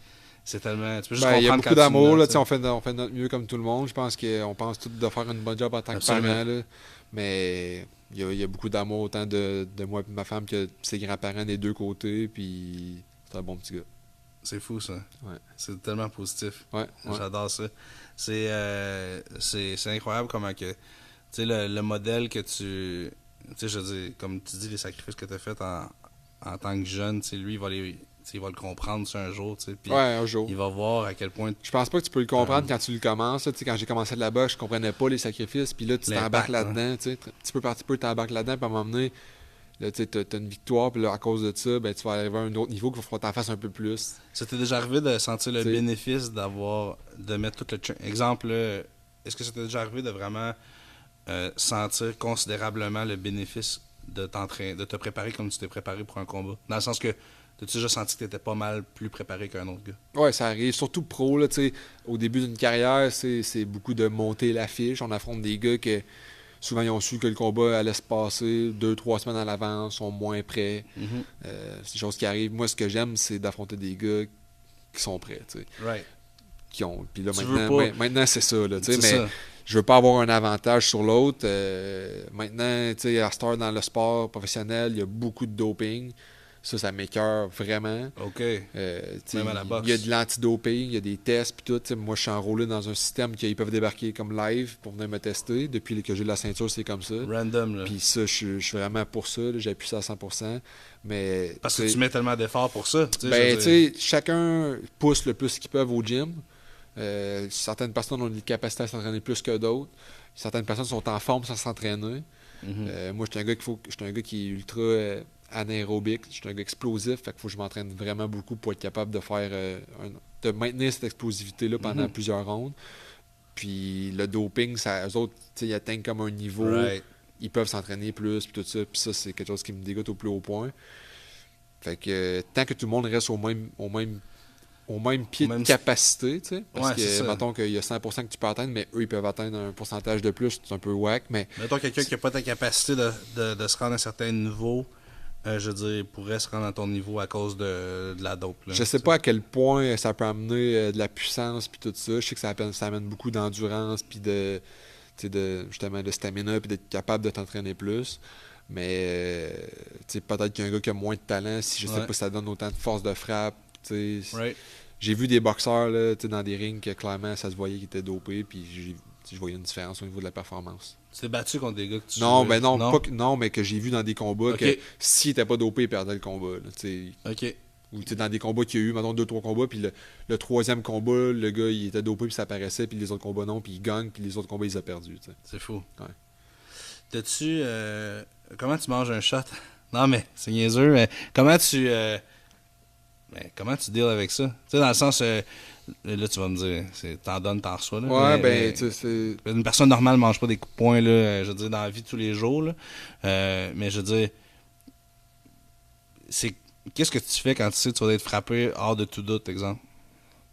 c'est tellement. Tu peux juste il y a comprendre beaucoup quand d'amour, là, tu on fait notre mieux comme tout le monde. Je pense qu'on pense tous de faire une bonne job en tant que parents. Là. Mais il y a beaucoup d'amour autant de moi et de ma femme que ses grands-parents des deux côtés. Puis c'est un bon petit gars. C'est fou ça. Ouais. C'est tellement positif. Ouais. J'adore ça. C'est incroyable comment que. Tu sais, le modèle que tu. Tu sais, je veux dire, comme tu dis, les sacrifices que tu as faits en tant que jeune, tu sais, lui, il va le comprendre un jour, tu sais, puis un jour. Il va voir à quel point... Je pense pas que tu peux le comprendre quand tu le commences. Tu sais, quand j'ai commencé de la boxe, je comprenais pas les sacrifices, puis là, tu t'embarques là-dedans, tu sais, petit peu par petit peu, tu t'embarques là-dedans, puis à un moment donné, là, tu sais, t'as une victoire, puis là, à cause de ça, ben, tu vas arriver à un autre niveau qu'il faut que t'en fasses un peu plus. Ça t'est déjà arrivé de sentir le bénéfice de mettre tout le... Exemple, est-ce que ça t'est déjà arrivé de vraiment sentir considérablement le bénéfice de te préparer comme tu t'es préparé pour un combat? Dans le sens que t'as-tu déjà senti que t'étais pas mal plus préparé qu'un autre gars? Ouais, ça arrive. Surtout pro, là, tu sais, au début d'une carrière, c'est beaucoup de monter l'affiche. On affronte des gars que souvent ils ont su que le combat allait se passer 2-3 semaines à l'avance, sont moins prêts. C'est des choses qui arrivent. Moi, ce que j'aime, c'est d'affronter des gars qui sont prêts, tu sais. Right. Puis là, maintenant, c'est ça, là, tu sais, mais ça. je veux pas avoir un avantage sur l'autre. Maintenant, tu sais, à cette heure, dans le sport professionnel, il y a beaucoup de doping. Ça m'écoeure vraiment. OK. Même à la boxe. Il y a de l'antidoping, il y a des tests, puis tout. T'sais, moi, je suis enrôlé dans un système qu'ils peuvent débarquer comme live pour venir me tester. Depuis que j'ai la ceinture, c'est comme ça. Random, là. Puis ça, je suis vraiment pour ça. J'appuie ça à 100%. Mais, parce que tu mets tellement d'efforts pour ça. Ben, tu sais, chacun pousse le plus qu'ils peuvent au gym. Certaines personnes ont des capacités à s'entraîner plus que d'autres. Certaines personnes sont en forme sans s'entraîner. Moi, je suis un gars qui est ultra anaérobique. Je suis un gars explosif. Fait qu'il faut que je m'entraîne vraiment beaucoup pour être capable de faire de maintenir cette explosivité-là pendant plusieurs rondes. Puis le doping, eux autres, ils atteignent comme un niveau. Right. Ils peuvent s'entraîner plus, puis tout ça. Puis ça, c'est quelque chose qui me dégoûte au plus haut point. Fait que tant que tout le monde reste au même pied de capacité, tu sais. Parce que, mettons qu'il y a 100% que tu peux atteindre, mais eux, ils peuvent atteindre un pourcentage de plus, c'est un peu whack, mais... Mettons quelqu'un qui n'a pas ta capacité de se rendre à un certain niveau, je veux dire, pourrait se rendre à ton niveau à cause de la dope. Là, je sais pas à quel point ça peut amener de la puissance, puis tout ça. Je sais que ça amène beaucoup d'endurance, puis justement de stamina, puis d'être capable de t'entraîner plus. Mais peut-être qu'il y a un gars qui a moins de talent, si je sais pas si ça donne autant de force de frappe. Right. J'ai vu des boxeurs là, dans des rings que clairement ça se voyait qu'ils étaient dopés, puis je voyais une différence au niveau de la performance. Tu t'es battu contre des gars que tu non, mais que j'ai vu dans des combats que s'ils n'étaient pas dopés, ils perdaient le combat. Là, OK. Ou dans des combats qu'il y a eu, mettons 2-3 combats, puis le troisième combat, le gars il était dopé, puis ça apparaissait, puis les autres combats non, puis il gagne, puis les autres combats ils ont perdu. T'sais. C'est fou. Ouais. T'as-tu. Comment tu manges un shot? Non, mais c'est niaiseux, mais comment tu deals avec ça? Tu sais, dans le sens, là, tu vas me dire, t'en donnes, t'en reçois. Là, ouais, tu sais, c'est... Une personne normale ne mange pas des coups de poing, là, je veux dire, dans la vie de tous les jours, là. Mais je veux dire, qu'est-ce que tu fais quand tu sais que tu vas être frappé hors de tout doute, exemple?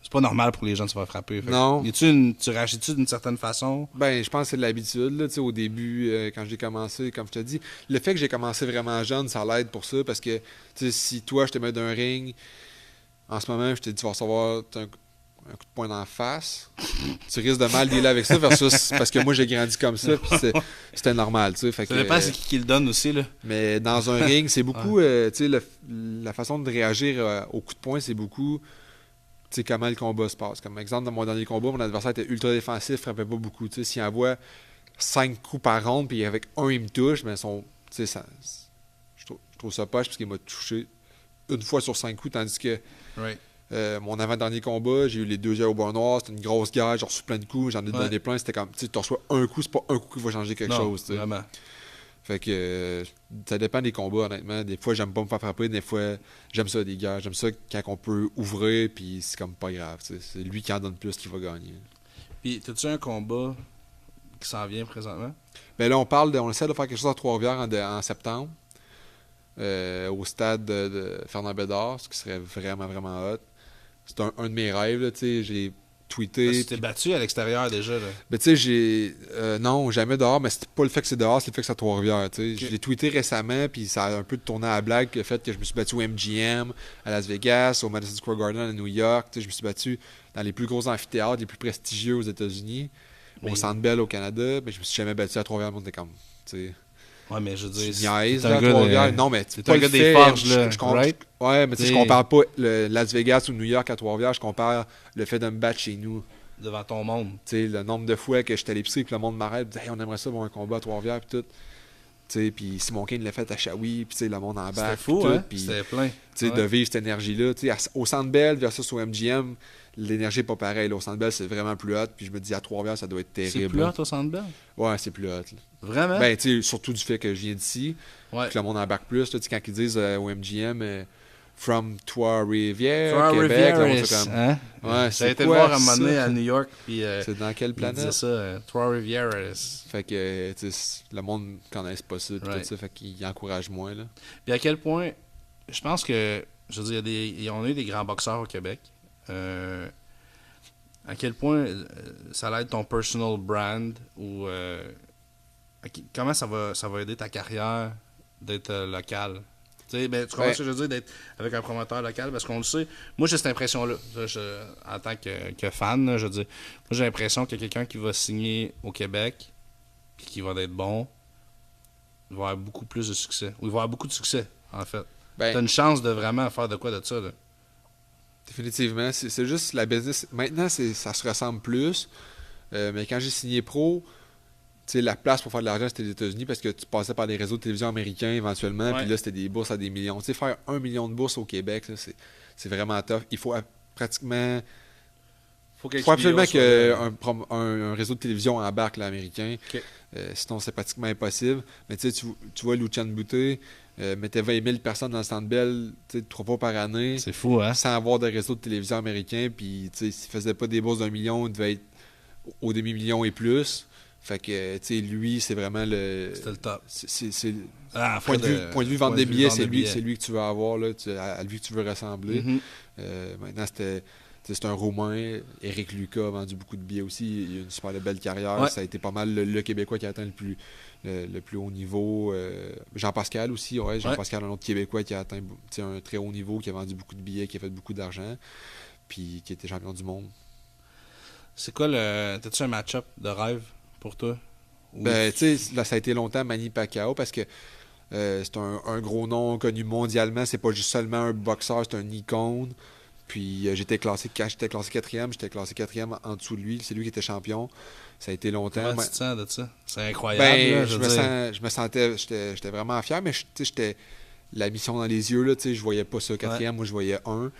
C'est pas normal pour les gens de se faire frapper. Non. Tu réagis-tu d'une certaine façon? Ben, je pense que c'est de l'habitude. Là, au début, quand j'ai commencé, comme je te dis, le fait que j'ai commencé vraiment jeune, ça l'aide pour ça. Parce que si toi, je te mets d'un ring, en ce moment, je te dis, tu vas recevoir un coup de poing dans la face. Tu risques de mal dealer avec ça versus parce que moi, j'ai grandi comme ça. Puis c'était normal. Fait ça dépend c'est qui le donne aussi. Là. Mais dans un ring, c'est beaucoup. La façon de réagir au coup de poing, c'est beaucoup. Comment le combat se passe. Comme exemple, dans mon dernier combat, mon adversaire était ultra défensif, frappait pas beaucoup. S'il envoie 5 coups par ronde, puis avec un, il me touche, mais je trouve ça poche parce qu'il m'a touché une fois sur 5 coups, tandis que Right. mon avant-dernier combat, j'ai eu les 2 yeux au beurre noir, c'était une grosse guerre, j'ai reçu plein de coups, j'en ai Ouais. donné plein, c'était comme, tu reçois un coup, c'est pas un coup qui va changer quelque Non, chose, tu sais. vraiment. Fait que ça dépend des combats, honnêtement. Des fois, j'aime pas me faire frapper, des fois, j'aime ça des guerres, j'aime ça quand on peut ouvrir, puis c'est comme pas grave, tu sais. C'est lui qui en donne plus qui va gagner. Puis, t'as-tu un combat qui s'en vient présentement? Ben là, on essaie de faire quelque chose à Trois-Rivières en septembre, au stade de Fernand Bédard, ce qui serait vraiment, vraiment hot. C'est un de mes rêves, là, tu sais, j'ai tweeté. Parce que tu t'es battu à l'extérieur déjà, là. Ben, tu sais, non, jamais dehors, mais c'est pas le fait que c'est dehors, c'est le fait que c'est à Trois-Rivières, tu sais. Ok. Je l'ai tweeté récemment, puis ça a un peu tourné à la blague, le fait que je me suis battu au MGM, à Las Vegas, au Madison Square Garden à New York, tu sais, je me suis battu dans les plus gros amphithéâtres, les plus prestigieux aux États-Unis, Mais- au Centre Bell au Canada, mais je me suis jamais battu à Trois-Rivières, le monde était comme, tu sais. Ouais, mais je veux dire, Tu niaises, t'es là, un à gars Trois-Rivières. de... Non, mais t'es pas un le gars des fait, forges, là, right? Ouais, mais tu sais, je T'sais- compare pas le Las Vegas ou New York à Trois-Rivières, je compare le fait de me battre chez nous. devant ton monde. Tu sais, le nombre de fois que j'étais à l'épicerie et que le monde m'arrête, hey, on aimerait ça voir un combat à Trois-Rivières puis tout. Tu sais, puis Simon Kane l'a fait à Shawi, puis tu sais, le monde en C'était back. fou, puis hein? tout, puis, C'était plein. tu sais, Ouais. de vivre cette énergie-là. Tu sais, au Centre Bell versus au MGM, l'énergie n'est pas pareille. Là, au Centre Bell, c'est vraiment plus hot. Puis je me dis, à Trois-Rivières, ça doit être terrible. C'est plus là. hot au Centre Bell? Ouais, c'est plus hot. Là. Vraiment? Ben, tu sais, surtout du fait que je viens d'ici, ouais. que le monde embarque plus. Là, tu sais, quand ils disent au MGM, from Trois-Rivières, Trois Québec, là, on Rivieres, fait comme... hein? Ouais, J'ai c'est été le quoi, voir à un moment ça? donné à New York, puis C'est dans quelle il disait planète? ça, Trois Rivieres. Fait que tu sais, le monde ne connaisse pas ça, pis Right. tout ça, fait qu'il encourage moins. Là. Puis à quel point, je pense que, je veux dire, on a eu des grands boxeurs au Québec. À quel point ça va être ton personal brand ou comment ça va aider ta carrière d'être local? Tu sais, ben, tu comprends Ben- ce que je veux dire, d'être avec un promoteur local, parce qu'on le sait. Moi, j'ai cette impression-là, en tant que fan, là, je veux dire. Moi, j'ai l'impression que quelqu'un qui va signer au Québec, puis qui va être bon, il va avoir beaucoup plus de succès. Ou il va avoir beaucoup de succès, en fait. Ben, T'as une chance de vraiment faire de quoi de ça, là. définitivement, c'est juste la business. Maintenant, ça se ressemble plus. Mais quand j'ai signé pro, tu sais, la place pour faire de l'argent, c'était les États-Unis parce que tu passais par des réseaux de télévision américains éventuellement. Ouais. Puis là, c'était des bourses à des millions. Tu sais, faire 1 million de bourses au Québec, là, c'est vraiment tough. Il faut pratiquement. Il faut absolument qu'un réseau de télévision embarque l'américain. Ok. Sinon, c'est pratiquement impossible. Mais tu sais, tu vois, Lucien Boutte mettait 20 000 personnes dans le Centre Bell 3 fois par année C'est fou, hein? sans avoir de réseau de télévision américain. Puis, tu sais, s'il faisait pas des bourses d'1 million, il devait être au demi-million et plus. Fait que, tu sais, lui, c'est vraiment le... C'était le top. C'est Ah, point de vue vente des billets, c'est lui lui. que tu veux avoir, là, à lui que tu veux ressembler. Mhm. Maintenant, c'est un Roumain. Éric Lucas a vendu beaucoup de billets aussi. Il a une super belle carrière. Ouais. Ça a été pas mal le Québécois qui a atteint le plus haut niveau. Jean-Pascal aussi, ouais. Jean-Pascal, un autre Québécois qui a atteint un très haut niveau, qui a vendu beaucoup de billets, qui a fait beaucoup d'argent, puis qui était champion du monde. C'est quoi le. T'as-tu un match-up de rêve pour toi? Ou- Ben, tu sais, là, ça a été longtemps Manny Pacquiao parce que c'est un gros nom connu mondialement. C'est pas juste seulement un boxeur, c'est un icône. Puis quand j'étais classé quatrième, j'étais classé quatrième en dessous de lui. C'est lui qui était champion. Ça a été longtemps. Comment Ben, tu te sens de ça? C'est incroyable, ben, là, je me sentais, j'étais vraiment fier, mais tu sais, j'étais la mission dans les yeux, là, tu sais, je voyais pas ça quatrième, moi je voyais un.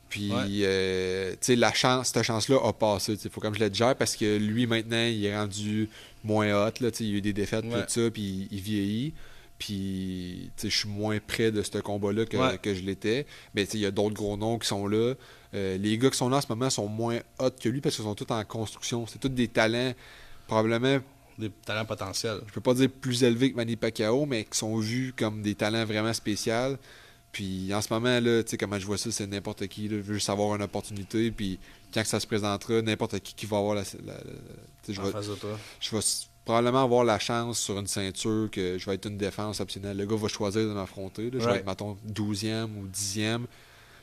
Puis, Ouais. tu sais, cette chance-là a passé. Il faut comme je le digère parce que lui, maintenant, il est rendu moins hot. Là, tu sais, il a eu des défaites, Ouais. tout ça, puis il vieillit. Puis, tu sais, je suis moins près de ce combat-là Ouais. que je l'étais. Mais, tu sais, il y a d'autres gros noms qui sont là. Les gars qui sont là en ce moment sont moins hot que lui parce qu'ils sont tous en construction. C'est tous des talents, probablement, Des talents potentiels. je peux pas dire plus élevés que Manny Pacquiao, mais qui sont vus comme des talents vraiment spéciaux. Puis en ce moment, là, tu sais, comment je vois ça, c'est n'importe qui. Là, veut juste avoir une opportunité. Puis quand que ça se présentera, n'importe qui va avoir tu sais, je En vais, face de toi. je vais probablement avoir la chance sur une ceinture que je vais être une défense optionnelle. Le gars va choisir de m'affronter. Là. Je vais Right. être, mettons, 12e ou 10e.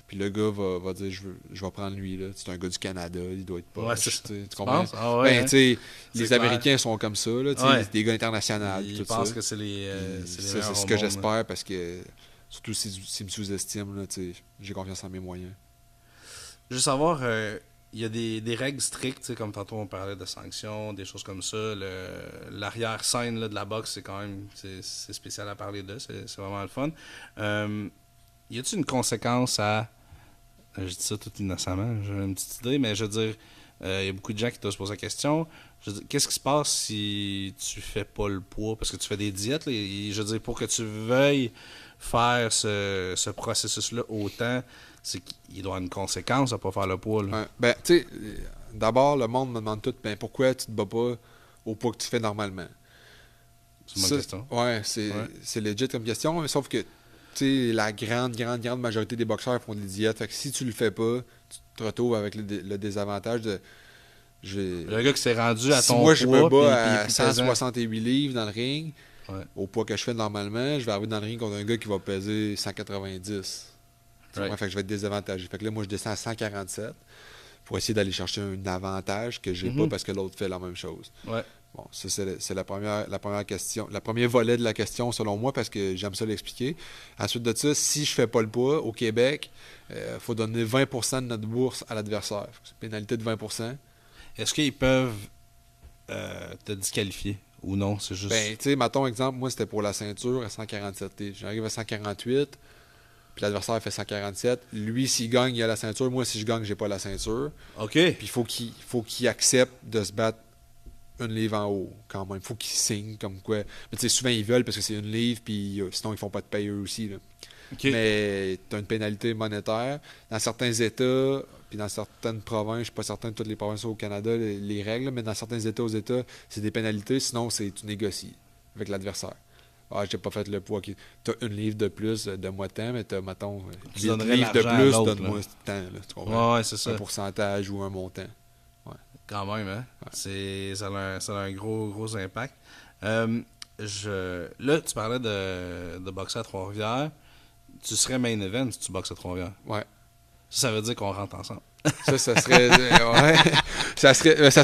Puis le gars va dire, je vais prendre lui. Là. C'est un gars du Canada, il doit être pas. Ouais, c'est ça. Tu Tu comprends? penses? Ah ouais, Ben, hein? tu sais, C'est les clair. Américains sont comme ça. Là, tu sais, Ouais. des gars internationaux. Ils tout pensent ça. que c'est les Puis ça, meilleurs c'est ce au que monde, là. j'espère parce que, surtout s'ils me sous-estiment, là, tu sais, j'ai confiance en mes moyens. Je veux savoir, il y a des règles strictes, tu sais, comme tantôt on parlait de sanctions, des choses comme ça. L'arrière-scène là, de la boxe, c'est quand même c'est spécial à parler de, c'est vraiment le fun. y a-t-il une conséquence à... Je dis ça tout innocemment, j'ai une petite idée, mais je veux dire, il y a beaucoup de gens qui doivent se poser la question. Je veux dire, qu'est-ce qui se passe si tu fais pas le poids? Parce que tu fais des diètes, là, et je veux dire, pour que tu veuilles faire ce processus-là autant, c'est qu'il doit y avoir une conséquence à pas faire le poids. Là. Ouais. Ben, tu sais, d'abord, le monde me demande tout, ben, pourquoi tu te bats pas au poids que tu fais normalement? C'est une bonne question. Ouais, Ouais. c'est legit comme question, mais sauf que, tu sais, la grande majorité des boxeurs font des diètes. Fait que si tu le fais pas, tu te retrouves avec le désavantage de... Le gars qui s'est rendu à Si ton moi, je me poids, puis il bats est à plus pesant. 168 livres dans le ring, Ouais. au poids que je fais normalement, je vais arriver dans le ring contre un gars qui va peser 190. Right. Fait que je vais être désavantagé. Fait que là, moi, je descends à 147 pour essayer d'aller chercher un avantage que j'ai pas parce que l'autre fait la même chose. Ouais. Bon, ça, c'est la première question. Le premier volet de la question, selon moi, parce que j'aime ça l'expliquer. Ensuite de ça, si je fais pas le poids, au Québec, faut donner 20% de notre bourse à l'adversaire. C'est une pénalité de 20%. Est-ce qu'ils peuvent te disqualifier ou non? C'est juste... Ben, tu sais, mettons exemple, moi, c'était pour la ceinture à 147. J'arrive à 148, puis l'adversaire fait 147. Lui, s'il gagne, il a la ceinture. Moi, si je gagne, j'ai pas la ceinture. OK. Puis il faut qu'il accepte de se battre une livre en haut, quand même. Il faut qu'ils signent comme quoi. Mais tu sais, souvent, ils veulent parce que c'est une livre, puis sinon, ils font pas de paye eux aussi. Là. OK. Mais tu as une pénalité monétaire. Dans certains États, puis dans certaines provinces, je suis pas certain de toutes les provinces au Canada, les règles, mais dans certains États aux États, c'est des pénalités. Sinon, tu négocies avec l'adversaire. Ah, j'ai pas fait le poids. Tu as une livre de plus, donne-moi tant, mais tu as, mettons, Tu 8 donnerais livres de l'argent à plus, l'autre, donne-moi là. tant. Là, tu comprends? Ouais, c'est ça. Un pourcentage ou un montant. Quand même, hein? Ouais. Ça a un gros impact. Là, tu parlais de boxer à Trois-Rivières. Tu serais main event si tu boxes à Trois-Rivières. Ouais. Ça veut dire qu'on rentre ensemble. Ça serait. Ouais. Ça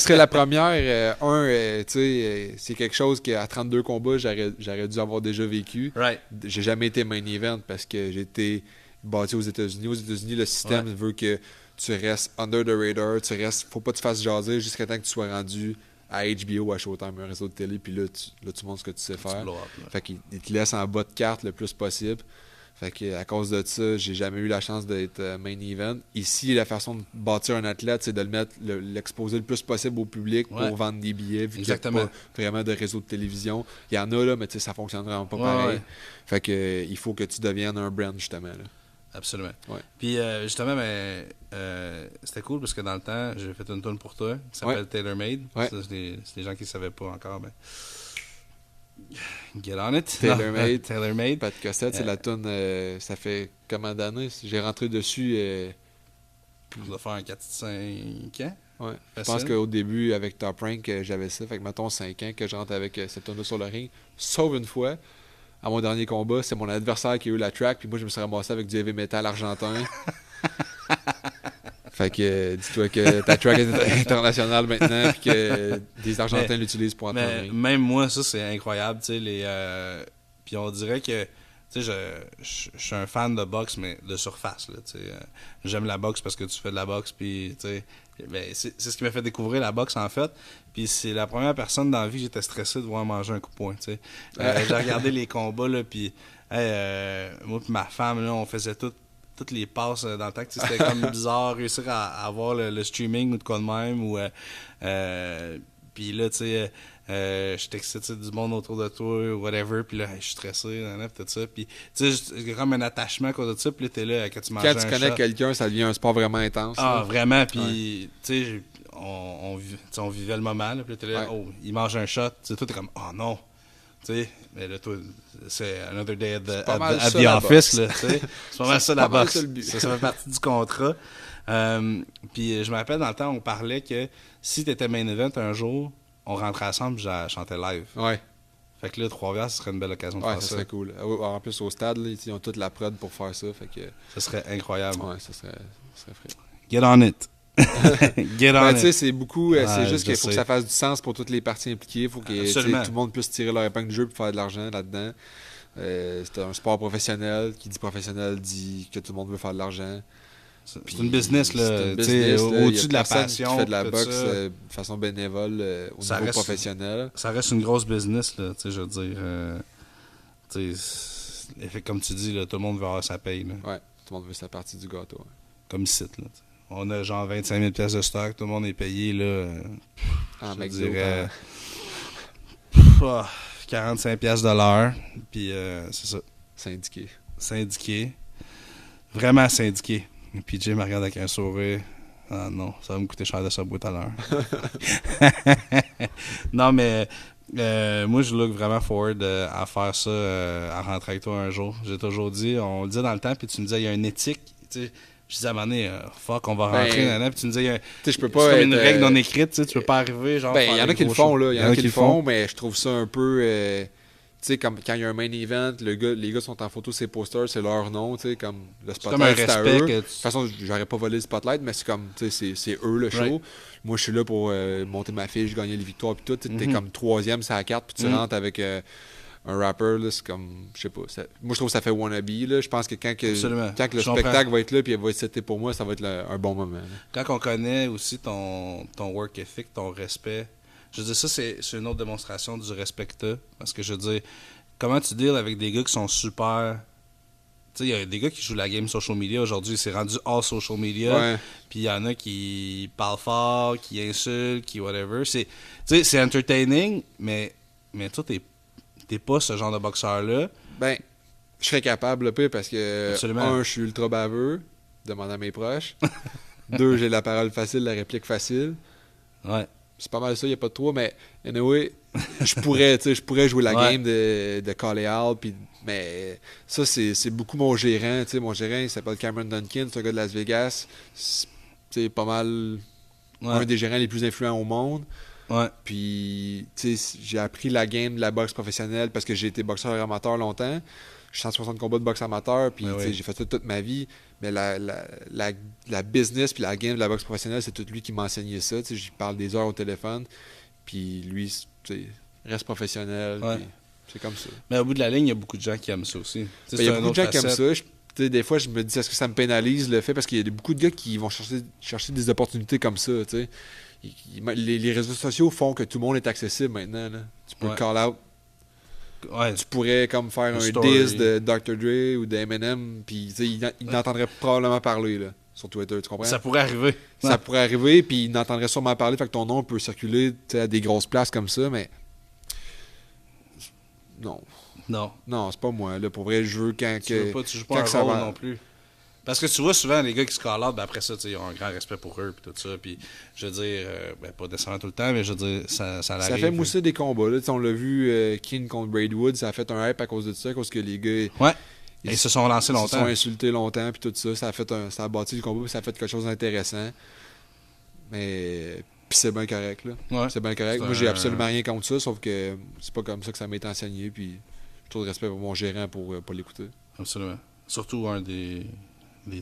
serait la première. Tu sais, c'est quelque chose qu'à 32 combats, j'aurais dû avoir déjà vécu. Right. J'ai jamais été main event parce que j'ai été bâti aux États-Unis. Aux États-Unis, le système veut que tu restes under the radar, faut pas que tu fasses jaser jusqu'à temps que tu sois rendu à HBO, à Showtime, un réseau de télé, puis là, tu montres ce que tu sais faire. blow up, là. Fait qu'il te laisse en bas de carte le plus possible. Fait que à cause de ça, j'ai jamais eu la chance d'être main event. Ici, la façon de bâtir un athlète, c'est de le mettre, l'exposer le plus possible au public pour vendre des billets, vu qu'il n'y a pas vraiment de réseau de télévision. Il y en a, là, mais ça fonctionne vraiment pas pareil. Ouais. Fait que il faut que tu deviennes un brand, justement. Là. Absolument. Ouais. Puis justement, c'était cool parce que dans le temps, j'ai fait une tune pour toi qui s'appelle Tailor Made. Ouais. Ça, c'est les gens qui ne savaient pas encore. Get on it. Tailor Made. Tailor Made. Pat Cossette, c'est la tune, ça fait combien d'années? J'ai rentré dessus. Ça doit faire un 4-5 ans. Ouais. Je Facile. pense qu'au début, avec Top Rank, j'avais ça. Fait que mettons 5 ans que je rentre avec cette tune-là sur le ring. Sauf une fois, à mon dernier combat, c'est mon adversaire qui a eu la track, puis moi je me suis ramassé avec du heavy metal argentin. Fait que dis-toi que ta track est internationale maintenant, puis que des Argentins l'utilisent pour entrer dans le ring. Même moi, ça c'est incroyable, tu sais, puis on dirait que, tu sais, je suis un fan de boxe, mais de surface, là, tu sais. J'aime la boxe parce que tu fais de la boxe, puis, tu sais, c'est ce qui m'a fait découvrir la boxe, en fait. Puis c'est la première personne dans la vie que j'étais stressé de voir manger un coup de poing, tu sais. J'ai regardé les combats, là, puis moi et ma femme, là, on faisait toutes les passes dans le temps. C'était comme bizarre réussir à avoir le streaming ou de quoi de même. Puis là, tu sais, je textais du monde autour de toi ou whatever. Puis là, je suis stressé, tout ça. Puis tu sais, il y a comme un attachement à cause de ça. Puis là, t'es là, quand tu manges Quand tu connais quelqu'un, ça devient un sport vraiment intense. Ah, là. vraiment. Puis, tu sais, on vivait le moment. Là, puis là, t'es là, oh, il mange un shot. Tu sais, toi, t'es comme, oh non. Tu sais, mais là, toi, c'est another day at the office, là, tu sais. C'est pas mal ça, la boxe. Ça fait partie du contrat. Puis je me rappelle, dans le temps, on parlait que si t'étais main event un jour, on rentrait ensemble, je chantais live. Ouais. Fait que là, Trois-Rivières, ce serait une belle occasion de faire ça. Ça serait cool. En plus, au stade, là, ils ont toute la prod pour faire ça. Fait que... Ça serait incroyable. Ouais, ça serait frais. Get on it. Get on tu sais, it. c'est beaucoup. C'est juste qu'il faut que ça fasse du sens pour toutes les parties impliquées. Il faut que tout le monde puisse tirer leur épingle du jeu pour faire de l'argent là-dedans. C'est un sport professionnel. Qui dit professionnel dit que tout le monde veut faire de l'argent. C'est une business, là. Au-dessus de la passion. Qui fait de la boxe de façon bénévole au niveau professionnel. Ça reste une grosse business, là. Tu sais, je veux dire. comme tu dis, là, tout le monde veut avoir sa paye. Là. Ouais, tout le monde veut sa partie du gâteau. Ouais. Comme ici. Là. On a genre 25 000 pièces de stock, tout le monde est payé. Là, En je McDo, dirais 45 pièces de l'heure. Puis c'est ça. syndiqué. Syndiqué. Vraiment syndiqué. Et puis Jay me regarde avec un sourire. Ah non, ça va me coûter cher de Subway tout à l'heure. Non, mais moi, je look vraiment forward à faire ça, à rentrer avec toi un jour. J'ai toujours dit, on le disait dans le temps, puis tu me disais, il y a une éthique. Tu sais, je disais à un moment donné, fuck, on va rentrer là-dedans. Puis tu me disais, je peux c'est pas comme une être, règle non écrite, tu peux pas arriver. Genre, il y en a qui le font, là. Il y en a qui le font, mais je trouve ça un peu. Tu sais, comme quand il y a un main event, les gars sont en photo, ces posters, c'est leur nom, tu sais, comme le spotlight, c'est à eux. De toute façon, j'aurais pas volé le spotlight, mais c'est comme, tu sais, c'est eux le show. Right. Moi, je suis là pour monter ma fiche, gagner les victoires, puis tout. T'es comme troisième, c'est à la carte, puis tu rentres avec un rapper, là, c'est comme, je sais pas. Moi, je trouve que ça fait wannabe, là. Je pense que quand le spectacle va être là, puis il va être seté pour moi, ça va être un bon moment. Là. Quand on connaît aussi ton work ethic, ton respect. Je veux dire, ça, c'est une autre démonstration du respect que t'as. Parce que, je veux dire, comment tu deals avec des gars qui sont super... Tu sais, il y a des gars qui jouent la game social media aujourd'hui. C'est rendu all social media. Ouais. Puis il y en a qui parlent fort, qui insultent, qui whatever. Tu sais, c'est entertaining, mais toi, t'es pas ce genre de boxeur-là. Ben, je serais capable, le pire, parce que, absolument. Je suis ultra baveux, demande à mes proches. 2, j'ai la parole facile, la réplique facile. Ouais. C'est pas mal ça, il n'y a pas de 3, mais anyway, je pourrais jouer la game de caller out, mais ça, c'est beaucoup mon gérant. Mon gérant, il s'appelle Cameron Duncan, c'est un gars de Las Vegas. C'est pas mal un des gérants les plus influents au monde. Ouais. Puis, j'ai appris la game de la boxe professionnelle parce que j'ai été boxeur amateur longtemps. J'ai 160 combats de boxe amateur, puis j'ai fait ça toute ma vie. Mais la business puis la game de la boxe professionnelle, c'est tout lui qui m'a enseigné ça. J'y parle des heures au téléphone. Puis lui, reste professionnel. Ouais. C'est comme ça. Mais au bout de la ligne, il y a beaucoup de gens qui aiment ça aussi. Il y a beaucoup de gens qui aiment ça. Des fois, je me dis, est-ce que ça me pénalise le fait? Parce qu'il y a beaucoup de gars qui vont chercher des opportunités comme ça. Les réseaux sociaux font que tout le monde est accessible maintenant. Là. Tu peux call out. Ouais. Tu pourrais comme faire un diss de Dr. Dre ou de Eminem, puis il n'entendrait probablement parler là, sur Twitter, tu comprends? Ça pourrait arriver. Ça pourrait arriver, puis il n'entendrait sûrement parler, fait que ton nom peut circuler à des grosses places comme ça, mais non, c'est pas moi. Là, pour vrai, je veux tu joues pas un rôle non plus. Parce que tu vois souvent les gars qui se call-out, après ça, ils ont un grand respect pour eux puis tout ça. Puis je veux dire, pas descendant tout le temps, mais je veux dire, ça arrive. Ça fait mousser des combats. Là. On l'a vu, King contre Braidwood, ça a fait un hype à cause de ça, à cause que les gars... Ouais, ils se sont lancés longtemps. Ils se sont insultés longtemps, puis tout ça. Ça a bâti le combat, puis ça a fait quelque chose d'intéressant. Mais... Puis c'est bien correct, là. Ouais, c'est bien correct. Moi, j'ai absolument rien contre ça, sauf que c'est pas comme ça que ça m'a été enseigné, puis j'ai trop de respect pour mon gérant pour pas l'écouter. Absolument. Surtout un des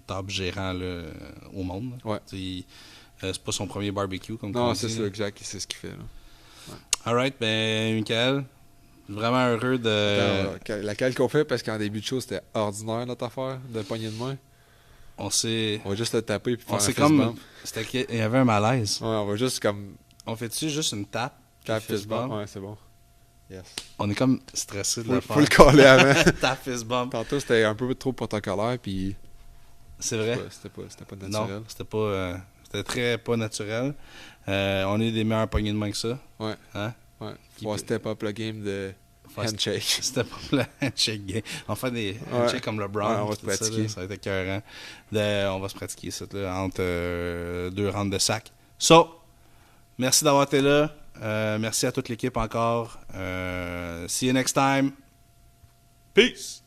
top gérants là, au monde. Ouais. C'est pas son premier barbecue comme non, c'est ça, exact. C'est ce qu'il fait. Là. Ouais. Alright, ben, Michael, vraiment heureux de. Attends, laquelle qu'on fait, parce qu'en début de show, c'était ordinaire notre affaire de poignée de main. On va juste le taper puis faire un fist bump. Il y avait un malaise. Ouais, on va juste comme. On fait-tu juste une tape? Fist bump? Ouais, c'est bon. Yes. On est comme stressé de le faire. Faut le coller avant. Tap fist bump. Tantôt, c'était un peu trop protocolaire, puis. C'est vrai? C'était pas naturel. Non, c'était très pas naturel. On est des meilleurs poignées de main que ça. Ouais. Hein? Ouais. Faut step up le game de handshake. Step up le handshake game. On fait des handshakes comme LeBron. Ouais, on va se pratiquer. Ça va être écœurant. On va se pratiquer ça là, entre 2 rounds de sac. So, merci d'avoir été là. Merci à toute l'équipe encore. See you next time. Peace!